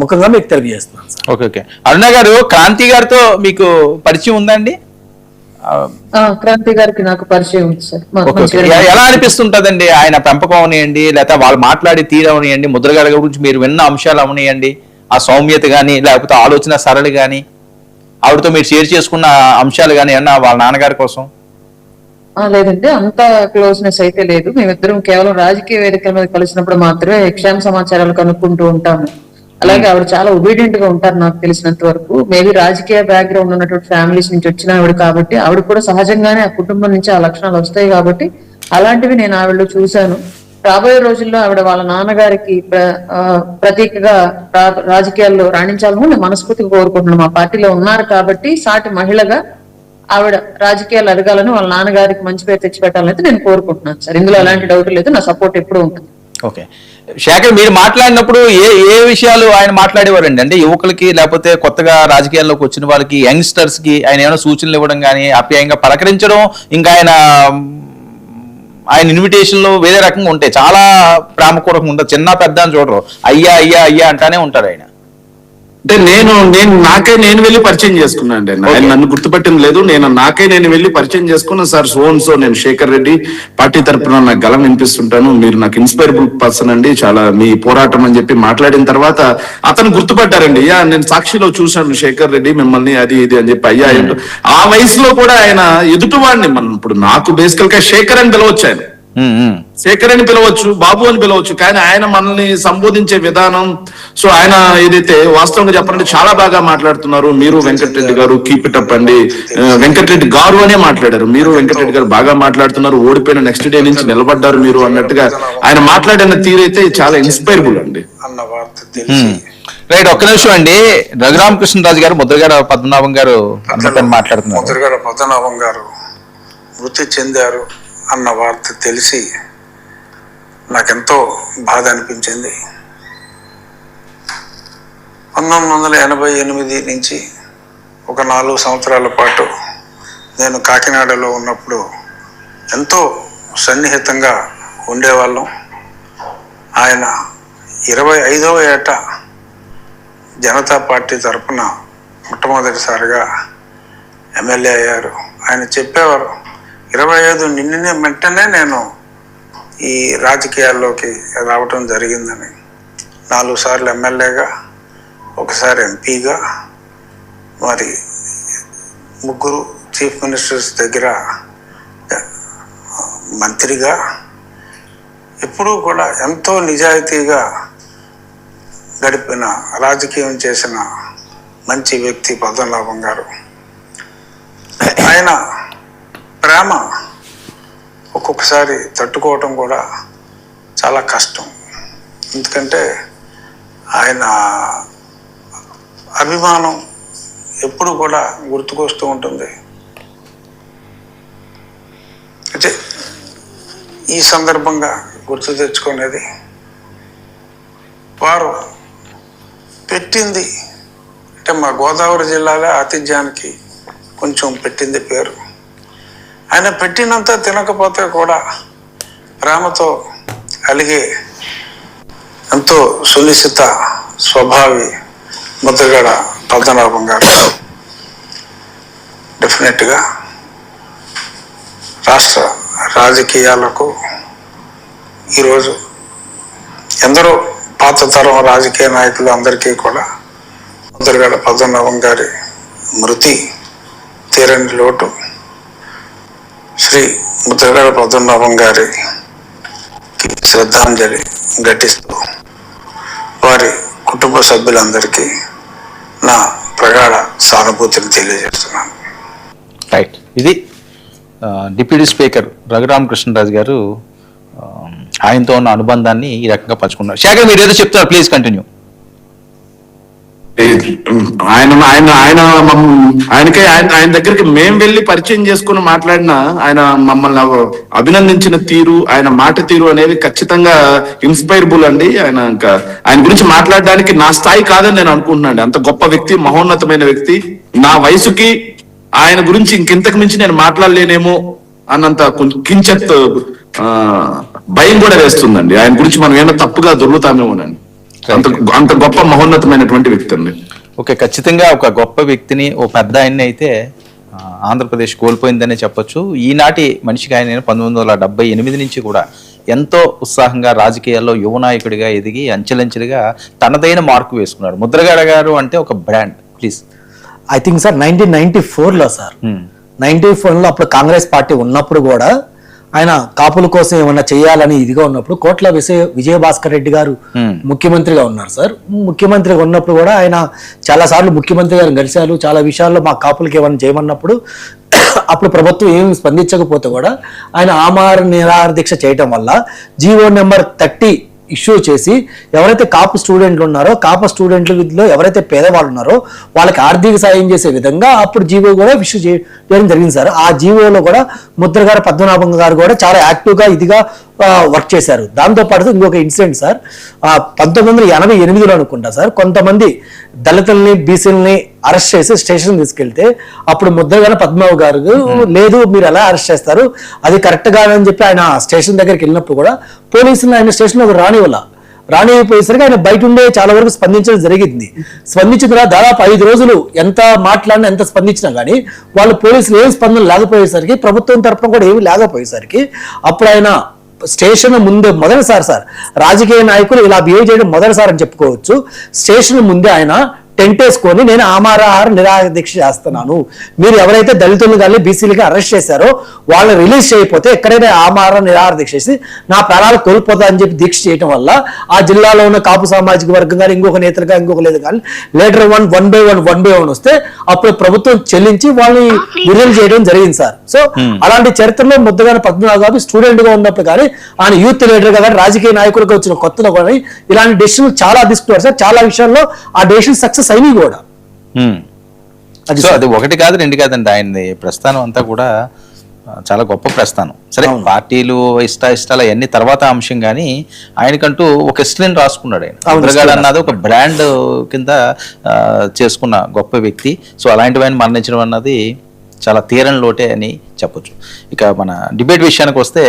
ముఖంగా మీకు తెలియజేస్తున్నాను. Okay okay. అరుణ గారు, క్రాంతి గారితో మీకు పరిచయం ఉందండి? క్రాంతి గారికి నాకు పరిచయం ఉంది సార్. ఎలా అనిపిస్తుంటదండి ఆయన పెంపకం అవనియండి, లేకపోతే వాళ్ళు మాట్లాడి తీరు అవనియండి, ముద్రగారి గురించి మీరు విన్న అంశాలు అవనియండి, ఆ సౌమ్యత గాని, లేకపోతే ఆలోచన సరళి గాని, ఆవిడతో మీరు షేర్ చేసుకున్న అంశాలు కానీ ఏమన్నా వాళ్ళ నాన్నగారి కోసం? లేదండి, అంత క్లోజ్నెస్ అయితే లేదు. మేమిద్దరం కేవలం రాజకీయ వేదికల మీద కలిసినప్పుడు మాత్రమే క్షేమ సమాచారాలు కనుక్కుంటూ ఉంటాము. అలాగే ఆవిడ చాలా ఒబీడియంట్ గా ఉంటారు నాకు తెలిసినంత వరకు. మేబీ రాజకీయ బ్యాక్గ్రౌండ్ ఉన్నటువంటి ఫ్యామిలీస్ నుంచి వచ్చిన ఆవిడ కాబట్టి ఆవిడ కూడా సహజంగానే ఆ కుటుంబం నుంచి ఆ లక్షణాలు వస్తాయి కాబట్టి అలాంటివి నేను ఆవిడలో చూశాను. రాబోయే రోజుల్లో ఆవిడ వాళ్ళ నాన్నగారికి ప్రతీకగా రాజకీయాల్లో రాణించాలని నేను మనస్ఫూర్తిగా కోరుకుంటున్నాను. మా పార్టీలో ఉన్నారు కాబట్టి సాటి మహిళగా ఆవిడ రాజకీయాలు ఎదగాలని, వాళ్ళ నాన్నగారికి మంచి పేరు తెచ్చిపెట్టాలని నేను కోరుకుంటున్నాను సార్. ఇందులో ఎలాంటి డౌట్ లేదు, నా సపోర్ట్ ఎప్పుడూ ఉంటుంది. ఓకే శేఖర్, మీరు మాట్లాడినప్పుడు ఏ విషయాలు ఆయన మాట్లాడేవారండి? అంటే యువకులకి, లేకపోతే కొత్తగా రాజకీయాల్లోకి వచ్చిన వాళ్ళకి, యంగ్స్టర్స్ కి ఆయన ఏమైనా సూచనలు ఇవ్వడం కానీ, ఆప్యాయంగా పలకరించడం, ఇంకా ఆయన ఇన్విటేషన్లు వేరే రకంగా ఉంటాయి, చాలా ప్రాముఖ్యంగా ఉంటుంది. చిన్న పెద్ద అని చూడరు, అయ్యా అయ్యా అయ్యా అంటానే ఉంటారు ఆయన. అంటే నేను వెళ్ళి పరిచయం చేసుకున్నాను అండి. ఆయన నన్ను గుర్తుపట్టింది లేదు, నేను వెళ్ళి పరిచయం చేసుకున్నాను. సార్ సో నేను శేఖర్ రెడ్డి, పార్టీ తరఫున నాకు గలం వినిపిస్తుంటాను, మీరు నాకు ఇన్స్పైరబుల్ పర్సన్ అండి, చాలా మీ పోరాటం అని చెప్పి మాట్లాడిన తర్వాత అతను గుర్తుపట్టారండి. అయ్యా నేను సాక్షిలో చూశాను శేఖర్ రెడ్డి మిమ్మల్ని, అది ఇది అని చెప్పి. అయ్యా ఆ వయసులో కూడా ఆయన ఎదుటివాడిని, మనం ఇప్పుడు నాకు బేసికల్ గా శేఖర్ అని పిలవచ్చు, ఆయన శేఖర్ అని పిలవచ్చు, బాబు అని పిలవచ్చు, కానీ ఆయన మనల్ని సంబోధించే విధానం, సో ఆయన ఏదైతే వాస్తవంగా చెప్పాలంటే చాలా బాగా మాట్లాడుతున్నారు. మీరు వెంకటరెడ్డి గారు కీప్ ఇట్ అప్ అండి, వెంకటరెడ్డి గారు అనే మాట్లాడారు, మీరు వెంకటరెడ్డి గారు బాగా మాట్లాడుతున్నారు, ఓడిపోయిన నెక్స్ట్ డే నుంచి నిలబడ్డారు మీరు అన్నట్టుగా ఆయన మాట్లాడిన తీరైతే చాలా ఇన్స్పైరబుల్ అండి. రైట్, ఒక్క నిమిషం అండి. రఘురామకృష్ణరాజు గారు, ముద్రగడ పద్మనాభం గారు మాట్లాడుతున్నారు. ముద్రగడ పద్మనాభం గారు మృతి చెందారు అన్న వార్త తెలిసి నాకెంతో బాధ అనిపించింది. 1988 నుంచి ఒక 4 సంవత్సరాల పాటు నేను కాకినాడలో ఉన్నప్పుడు ఎంతో సన్నిహితంగా ఉండేవాళ్ళం. ఆయన 25వ ఏట జనతా పార్టీ తరఫున మొట్టమొదటిసారిగా ఎమ్మెల్యే అయ్యారు. ఆయన చెప్పేవారు, 25 నిన్న వెంటనే నేను ఈ రాజకీయాల్లోకి రావటం జరిగిందని. 4 సార్లు ఎమ్మెల్యేగా, ఒకసారి ఎంపీగా, మరి 3 చీఫ్ మినిస్టర్స్ దగ్గర మంత్రిగా, ఎప్పుడూ కూడా ఎంతో నిజాయితీగా గడిపిన, రాజకీయం చేసిన మంచి వ్యక్తి పద్మనాభం గారు. ఆయన ప్రేమ ఒక్కొక్కసారి తట్టుకోవటం కూడా చాలా కష్టం, ఎందుకంటే ఆయన అభిమానం ఎప్పుడు కూడా గుర్తుకొస్తూ ఉంటుంది. అయితే ఈ సందర్భంగా గుర్తు తెచ్చుకునేది, వారు పెట్టింది అంటే మా గోదావరి జిల్లాలో ఆతిథ్యానికి కొంచెం పెట్టింది పేరు. ఆయన పెట్టినంత తినకపోతే కూడా ప్రేమతో అలిగే ఎంతో సునిశ్చిత స్వభావి ముద్రగడ పద్మనాభం గారు. డెఫినెట్గా రాష్ట్ర రాజకీయాలకు ఈరోజు ఎందరో పాత తరం రాజకీయ నాయకులు అందరికీ కూడా ముద్రగడ పద్మనాభం గారి మృతి తీరని లోటు. శ్రీ ముద్రగడ పద్మనాభం గారి శ్రద్ధాంజలి ఘటిస్తూ వారి కుటుంబ సభ్యులందరికీ నా ప్రగాఢ సానుభూతిని తెలియజేస్తున్నాను. రైట్, ఇది డిప్యూటీ స్పీకర్ రఘురామకృష్ణరాజు గారు ఆయనతో ఉన్న అనుబంధాన్ని ఈ రకంగా పంచుకున్నారు. శేఖర్, మీరు ఏదో చెప్తారు, ప్లీజ్ కంటిన్యూ. ఆయన దగ్గరికి మేము వెళ్ళి పరిచయం చేసుకుని మాట్లాడినా ఆయన మమ్మల్ని అభినందించిన తీరు, ఆయన మాట తీరు అనేవి ఖచ్చితంగా ఇన్స్పైరబుల్ అండి. ఆయన గురించి మాట్లాడడానికి నా స్థాయి కాదని నేను అనుకుంటున్నాను. అంత గొప్ప వ్యక్తి, మహోన్నతమైన వ్యక్తి. నా వయసుకి ఆయన గురించి ఇంకెంతకు మించి నేను మాట్లాడలేనేమో అన్నంత కించత్ భయం కూడా వేస్తుందండి. ఆయన గురించి మనం ఏమైనా తప్పుగా దొరుకుతామేమోనండి. అంత గొప్ప మహోన్నతమైనటువంటి వ్యక్తి అండి. ఓకే, ఖచ్చితంగా ఒక గొప్ప వ్యక్తిని, ఓ పెద్ద ఆయన్ని అయితే ఆంధ్రప్రదేశ్ కోల్పోయిందనే చెప్పొచ్చు. ఈనాటి మనిషికి ఆయన 1978 నుంచి కూడా ఎంతో ఉత్సాహంగా రాజకీయాల్లో యువ నాయకుడిగా ఎదిగి అంచెలంచెలుగా తనదైన మార్కు వేసుకున్నాడు. ముద్రగడ గారు అంటే ఒక brand. Please. I think sir 1994లో సార్ 94లో అప్పుడు కాంగ్రెస్ పార్టీ ఉన్నప్పుడు కూడా ఆయన కాపుల కోసం ఏమన్నా చేయాలని ఇదిగా ఉన్నప్పుడు కోట్ల విజయభాస్కర్ రెడ్డి గారు ముఖ్యమంత్రిగా ఉన్నారు సార్. ముఖ్యమంత్రిగా ఉన్నప్పుడు కూడా ఆయన చాలా సార్లు ముఖ్యమంత్రి గారు కలిశారు. చాలా విషయాల్లో మా కాపులకి ఏమన్నా చేయమన్నప్పుడు అప్పుడు ప్రభుత్వం ఏమి స్పందించకపోతే కూడా ఆయన ఆమరణ నిరాహార దీక్ష చేయటం వల్ల జీవో నెంబర్ 30 ఇష్యూ చేసి ఎవరైతే కాపు స్టూడెంట్లు ఉన్నారో, కాపు స్టూడెంట్లో ఎవరైతే పేదవాళ్ళు ఉన్నారో వాళ్ళకి ఆర్థిక సాయం చేసే విధంగా అప్పుడు జీవో కూడా ఇష్యూ చేయడం జరిగింది సార్. ఆ జీవోలో కూడా ముద్రగడ పద్మనాభం గారు కూడా చాలా యాక్టివ్గా ఇదిగా వర్క్ చేశారు. దాంతోపాటు ఇంకొక ఇన్సిడెంట్ సార్, 1988లో అనుకుంటా సార్, కొంతమంది దళితుల్ని బీసీలని అరెస్ట్ చేసి స్టేషన్ తీసుకెళ్తే అప్పుడు ముద్రగడ పద్మనాభం గారు లేదు మీరు ఎలా అరెస్ట్ చేస్తారు, అది కరెక్ట్ కాదని చెప్పి ఆయన స్టేషన్ దగ్గరికి వెళ్ళినప్పుడు కూడా పోలీసులు ఆయన స్టేషన్లోకి రానిపోయేసరికి ఆయన బయట ఉండే చాలా వరకు స్పందించడం జరిగింది. స్పందించిన తర్వాత దాదాపు 5 రోజులు ఎంత మాట్లాడినా ఎంత స్పందించినా కానీ వాళ్ళు పోలీసులు ఏం స్పందన లేకపోయేసరికి, ప్రభుత్వం తరఫున కూడా ఏమి లేకపోయేసరికి అప్పుడు ఆయన స్టేషన్ ముందే మొదటిసారి సార్, రాజకీయ నాయకులు ఇలా బిహేవ్ చేయడం మొదటిసారి అని చెప్పుకోవచ్చు. స్టేషన్ ముందే ఆయన టెంట్ వేసుకొని నేను ఆమరణ నిరాహార దీక్ష చేస్తున్నాను, మీరు ఎవరైతే దళితులను కానీ బీసీలకి అరెస్ట్ చేశారో వాళ్ళని రిలీజ్ చేయకపోతే ఎక్కడైనా ఆమరణ నిరాహార దీక్ష చేసి నా ప్రాణాలు కోల్పోతా అని చెప్పి దీక్ష చేయడం వల్ల ఆ జిల్లాలో ఉన్న కాపు సామాజిక వర్గం కానీ ఇంకొక నేతలుగా ఇంకొక లేదు కానీ లేటర్ వన్ బై వన్ వస్తే అప్పుడు ప్రభుత్వం చెల్లించి వాళ్ళని విడుదల చేయడం జరిగింది సార్. సో అలాంటి చరిత్రలో ముద్రగడ పద్మనాభం గారు స్టూడెంట్ గా ఉన్నప్పుడు కానీ ఆయన యూత్ లీడర్ గా కానీ రాజకీయ నాయకులుగా వచ్చిన కొత్తలో కానీ ఇలాంటి డెసిషన్ చాలా తీసుకున్నారు సార్. చాలా విషయాల్లో ఆ డెసిషన్ సక్సెస్ అయినా కూడా అది ఒకటి కాదు రెండు కాదండి. ఆయన ప్రస్థానం అంతా కూడా చాలా గొప్ప ప్రస్థానం. సరే, పార్టీలు ఇష్టాలు అవన్నీ తర్వాత అంశం, కానీ ఆయనకంటూ ఒక హిస్టరీని రాసుకున్నాడు. ఆయన ముద్రగడ అన్నది ఒక బ్రాండ్ కింద చేసుకున్న గొప్ప వ్యక్తి. సో అలాంటివన్నీ మరణించడం అన్నది చాలా తీరని లోటే అని చెప్పొచ్చు. ఇక మన డిబేట్ విషయానికి వస్తే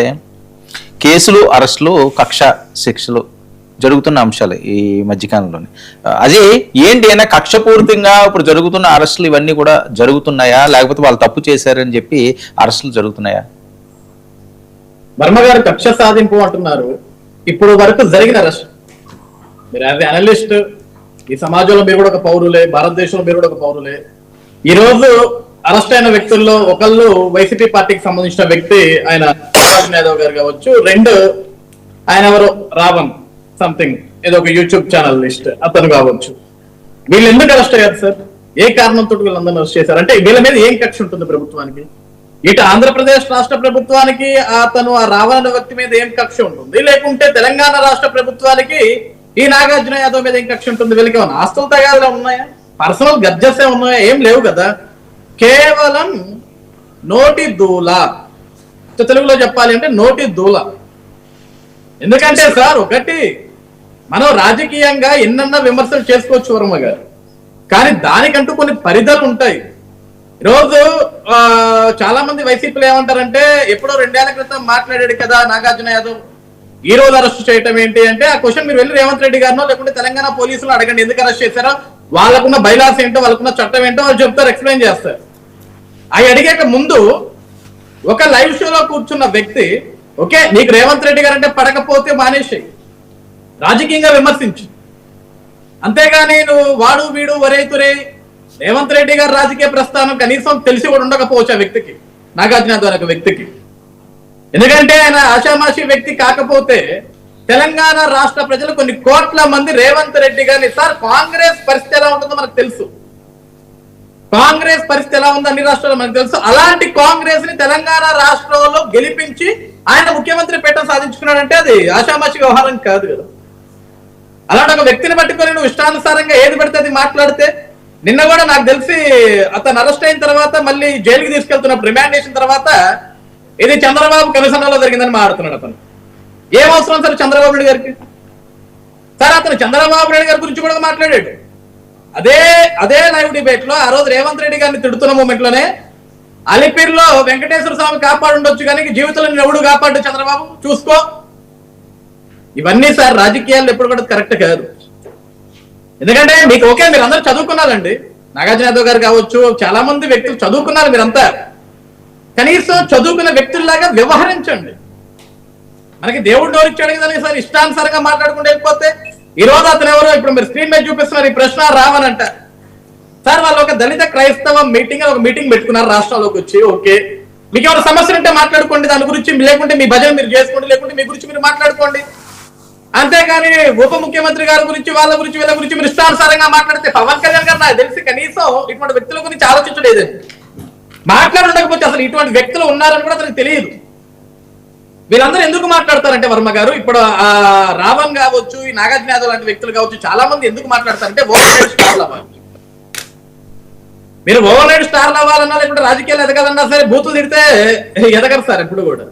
కేసులు, అరెస్టులు, కక్ష శిక్షలు జరుగుతున్న అంశాలు ఈ మధ్యకాలంలోనే. అది ఏంటి అయినా కక్షపూరితంగా ఇప్పుడు జరుగుతున్న అరెస్టులు ఇవన్నీ కూడా జరుగుతున్నాయా, లేకపోతే వాళ్ళు తప్పు చేశారని చెప్పి అరెస్టులు జరుగుతున్నాయా? వర్మ గారు కక్ష సాధింపు అంటున్నారు. ఇప్పుడు వరకు జరిగిన అరెస్ట్, మీరు యాజ్ అనలిస్ట్, ఈ సమాజంలో మీరు కూడా ఒక పౌరులే, భారతదేశంలో మీరు కూడా ఒక పౌరులే. ఈ రోజు అరెస్ట్ అయిన వ్యక్తుల్లో ఒకళ్ళు వైసీపీ పార్టీకి సంబంధించిన వ్యక్తి ఆయన యాదవ్ గారు కావచ్చు, 2 ఆయన ఎవరు రావణ్ సంథింగ్ ఏదో ఒక యూట్యూబ్ ఛానల్ లిస్ట్ అతను కావచ్చు. వీళ్ళు ఎందుకు అరెస్ట్ అయ్యారు సార్? ఏ కారణంతో వీళ్ళందరూ అరెస్ట్ చేశారు? అంటే వీళ్ళ మీద ఏం కక్ష ఉంటుంది ప్రభుత్వానికి? ఇటు ఆంధ్రప్రదేశ్ రాష్ట్ర ప్రభుత్వానికి అతను ఆ రావణ వ్యక్తి మీద ఏం కక్ష ఉంటుంది, లేకుంటే తెలంగాణ రాష్ట్ర ప్రభుత్వానికి ఈ నాగార్జున యాదవ్ మీద ఏం కక్ష ఉంటుంది? వీళ్ళకి ఏమైనా ఆస్తులు తగాదాలు ఉన్నాయా? పర్సనల్ గర్జెస్ ఉన్నాయా? ఏం లేవు కదా. కేవలం నోటి దూల, తెలుగులో చెప్పాలి అంటే నోటి దూల. ఎందుకంటే సార్, ఒకటి మనం రాజకీయంగా ఎన్నన్నా విమర్శలు చేసుకోవచ్చు వర్మ గారు, కానీ దానికంటూ కొన్ని పరిధులు ఉంటాయి. ఈరోజు చాలా మంది వైసీపీలు ఏమంటారంటే ఎప్పుడో 2 ఏళ్ల క్రితం మాట్లాడాడు కదా నాగార్జున యాదవ్, ఈ రోజు అరెస్ట్ చేయటం ఏంటి అంటే ఆ క్వశ్చన్ మీరు వెళ్ళి రేవంత్ రెడ్డి గారినో లేకుంటే తెలంగాణ పోలీసులు అడగండి ఎందుకు అరెస్ట్ చేశారో. వాళ్ళకున్న బైలాస్ ఏంటో, వాళ్ళకున్న చట్టం ఏంటో వాళ్ళు చెప్తారు, ఎక్స్ప్లెయిన్ చేస్తారు. అవి అడిగాక ముందు ఒక లైవ్ షోలో కూర్చున్న వ్యక్తి, ఓకే నీకు రేవంత్ రెడ్డి గారు అంటే పడకపోతే మానేసి రాజకీయంగా విమర్శించు, అంతేగాని నువ్వు వాడు వీడు వరేతురే రేవంత్ రెడ్డి గారు. రాజకీయ ప్రస్థానం కనీసం తెలిసి కూడా ఉండకపోవచ్చు ఆ వ్యక్తికి, నాగార్జున యాదవ్ అనే వ్యక్తికి. ఎందుకంటే ఆయన ఆషామాషి వ్యక్తి కాకపోతే తెలంగాణ రాష్ట్ర ప్రజలు కొన్ని కోట్ల మంది రేవంత్ రెడ్డి గారిని, సార్ కాంగ్రెస్ పరిస్థితి ఎలా ఉంటుందో మనకు తెలుసు, కాంగ్రెస్ పరిస్థితి ఎలా ఉందో అన్ని రాష్ట్రాల్లో మనకు తెలుసు. అలాంటి కాంగ్రెస్ ని తెలంగాణ రాష్ట్రంలో గెలిపించి ఆయన ముఖ్యమంత్రి పీఠం సాధించుకున్నాడంటే అది ఆషామాషి వ్యవహారం కాదు కదా. అలాంటి ఒక వ్యక్తిని పట్టుకొని నువ్వు ఇష్టానుసారంగా ఏది పడితే అది మాట్లాడితే, నిన్న కూడా నాకు తెలిసి అతను అరెస్ట్ అయిన తర్వాత మళ్ళీ జైలుకి తీసుకెళ్తున్నప్పుడు రిమాండ్ చేసిన తర్వాత ఇది చంద్రబాబు కమిషనర్లో జరిగిందని మాట్లాడుతున్నాడు. అతను ఏం అవసరం సార్ చంద్రబాబు నాయుడు గారికి? సార్ అతను చంద్రబాబు నాయుడు గారి గురించి కూడా మాట్లాడాడు. అదే లైవ్ డిబేట్ లో ఆ రోజు రేవంత్ రెడ్డి గారిని తిడుతున్న మూమెంట్ లోనే అలిపిరిలో వెంకటేశ్వర స్వామి కాపాడు ఉండొచ్చు కానీ జీవితంలో ఎవడు కాపాడు చంద్రబాబు చూసుకో. ఇవన్నీ సార్ రాజకీయాల్లో ఎప్పుడు కూడా కరెక్ట్ కాదు. ఎందుకంటే మీకు ఓకే, మీరు అందరూ చదువుకున్నారండి, నాగార్జున యాదవ్ గారు కావచ్చు, చాలా మంది వ్యక్తులు చదువుకున్నారు, మీరంతా కనీసం చదువుకున్న వ్యక్తుల్లాగా వ్యవహరించండి. మనకి దేవుడు నోరిచ్చాడు కదా సార్, ఇష్టానుసారంగా మాట్లాడుకుంటూ వెళ్ళిపోతే ఈ రోజు అతను ఎవరో ఇప్పుడు మీరు స్క్రీన్ మీద చూపిస్తున్నారు, ఈ ప్రశ్న రావనంట సార్. వాళ్ళు ఒక దళిత క్రైస్తవ మీటింగ్ పెట్టుకున్నారు రాష్ట్రాల్లోకి వచ్చి. ఓకే, మీకు ఎవరు సమస్యలు ఉంటే మాట్లాడుకోండి దాని గురించి, లేకుంటే మీ భజన మీరు చేసుకోండి, లేకుంటే మీ గురించి మీరు మాట్లాడుకోండి. అంతేగాని ఉప ముఖ్యమంత్రి గారి గురించి, వాళ్ళ గురించి, వీళ్ళ గురించి మీరు ఇష్టానుసారంగా మాట్లాడితే పవన్ కళ్యాణ్ గారు నాకు తెలిసి కనీసం ఇటువంటి వ్యక్తుల గురించి ఆలోచించలేదండి. మాట్లాడకపోతే అసలు ఇటువంటి వ్యక్తులు ఉన్నారని కూడా అతనికి తెలియదు. వీళ్ళందరూ ఎందుకు మాట్లాడతారంటే వర్మ గారు, ఇప్పుడు ఆ రావణ్ కావచ్చు, ఈ నాగార్జున యాదవ్ లాంటి వ్యక్తులు కావచ్చు, చాలా మంది ఎందుకు మాట్లాడతారంటే ఓవర్ నైట్ స్టార్లు అవ్వాలి. మీరు ఓవర్ నైట్ స్టార్లు అవ్వాలన్నా, లేకుంటే రాజకీయాలు ఎదగాలన్నా సరే బూతులు తిడితే ఎదగరు సార్ ఎప్పుడు కూడా.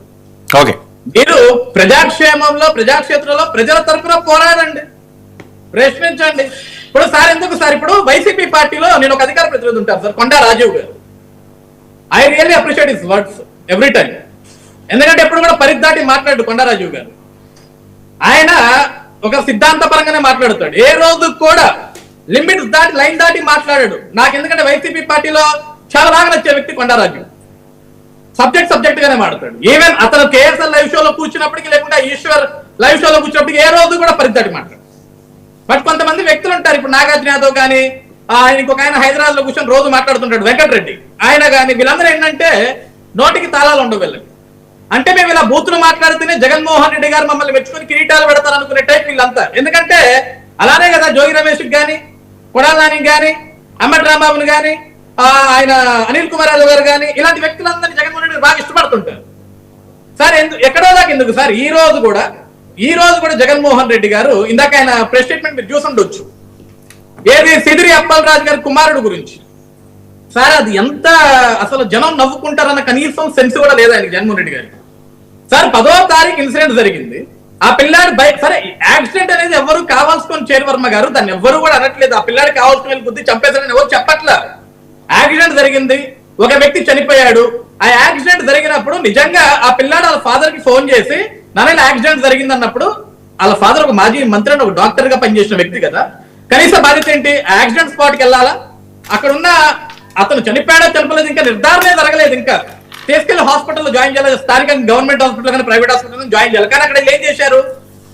ఓకే, మీరు ప్రజాక్షేమంలో, ప్రజాక్షేత్రంలో ప్రజల తరఫున పోరాడండి, ప్రశ్నించండి. ఇప్పుడు సార్ ఎందుకు సార్, ఇప్పుడు వైసీపీ పార్టీలో నేను ఒక అధికార ప్రతినిధి ఉంటాను సార్, కొండా రాజీవ్ గారు. I really appreciate his words every time. ఎందుకంటే ఎప్పుడు కూడా పరిధి మాట్లాడు కొండా రాజీవ్ గారు. ఆయన ఒక సిద్ధాంతపరంగానే మాట్లాడుతాడు, ఏ రోజు కూడా లిమిట్స్ దాటి, లైన్ దాటి మాట్లాడాడు. నాకు ఎందుకంటే వైసీపీ పార్టీలో చాలా బాగా నచ్చే వ్యక్తి కొండా రాజీవ్. సబ్జెక్ట్ గానే మాట్లాడతాడు. ఈవెన్ అతను కేఎస్ఎల్ లైవ్ షోలో కూర్చున్నప్పటికీ, లేకుంటే ఈశ్వర్ లైవ్ షోలో కూర్చున్నప్పటికీ ఏ రోజు కూడా పరిధి దాటి మాట్లాడు. బట్ కొంతమంది వ్యక్తులు ఉంటారు, ఇప్పుడు నాగార్జున యాదవ్ కానీ, ఆయన ఇంకొక ఆయన హైదరాబాద్ లో కూర్చొని రోజు మాట్లాడుతుంటాడు వెంకటరెడ్డి, ఆయన కానీ, వీళ్ళందరూ ఏంటంటే నోటికి తాళాలు ఉండవు వీళ్ళకి. అంటే మేము ఇలా బూతులు మాట్లాడితేనే జగన్మోహన్ రెడ్డి గారు మమ్మల్ని మెచ్చుకొని కిరీటాలు పెడతారు అనుకునే టైప్ వీళ్ళంతా. ఎందుకంటే అలానే కదా జోగి రమేష్ కానీ, కొడాలని కానీ, అంబటి రాంబాబుని కానీ, ఆయన అనిల్ కుమార్ యాదవ్ గారు కానీ, ఇలాంటి వ్యక్తులందరినీ జగన్మోహన్ రెడ్డి బాగా ఇష్టపడుతుంటారు సార్. ఎక్కడో దాకా ఎందుకు సార్, ఈ రోజు కూడా జగన్మోహన్ రెడ్డి గారు, ఇందాక ఆయన ప్రెస్ స్టేట్మెంట్ మీరు చూసి ఉండొచ్చు, ఏది సిదిరి అప్పల్ రాజు గారి కుమారుడు గురించి సార్. అది ఎంత అసలు జనం నవ్వుకుంటారన్న కనీసం సెన్స్ కూడా లేదు ఆయనకి, జగన్మోహన్ రెడ్డి గారికి. సార్ 10వ తారీఖు ఇన్సిడెంట్ జరిగింది, ఆ పిల్లాడు సరే యాక్సిడెంట్ అనేది ఎవరు కావాల్సుకొని చేరు వర్మ గారు, దాన్ని ఎవరు కూడా అనట్లేదు. ఆ పిల్లాడు కావాల్సుకుని బుద్ధి చంపేశారని ఎవరు చెప్పట్లా. యాక్సిడెంట్ జరిగింది, ఒక వ్యక్తి చనిపోయాడు. ఆ యాక్సిడెంట్ జరిగినప్పుడు నిజంగా ఆ పిల్లాడు వాళ్ళ ఫాదర్ కి ఫోన్ చేసి నాన్న యాక్సిడెంట్ జరిగింది అన్నప్పుడు, వాళ్ళ ఫాదర్ ఒక మాజీ మంత్రి, ఒక డాక్టర్ గా పనిచేసిన వ్యక్తి కదా, కనీస బాధ్యత ఏంటి, యాక్సిడెంట్ స్పాట్ కి వెళ్ళాలా, అక్కడ ఉన్న అతను చనిపోయాడో చనిపోలేదు ఇంకా నిర్ధారణ జరగలేదు, ఇంకా తీసుకెళ్లి హాస్పిటల్లో జాయిన్ చేయాలి, స్థానికంగా గవర్నమెంట్ హాస్పిటల్ కానీ ప్రైవేట్ హాస్పిటల్ జాయిన్ చేయాలి. కానీ అక్కడ ఏం చేశారు,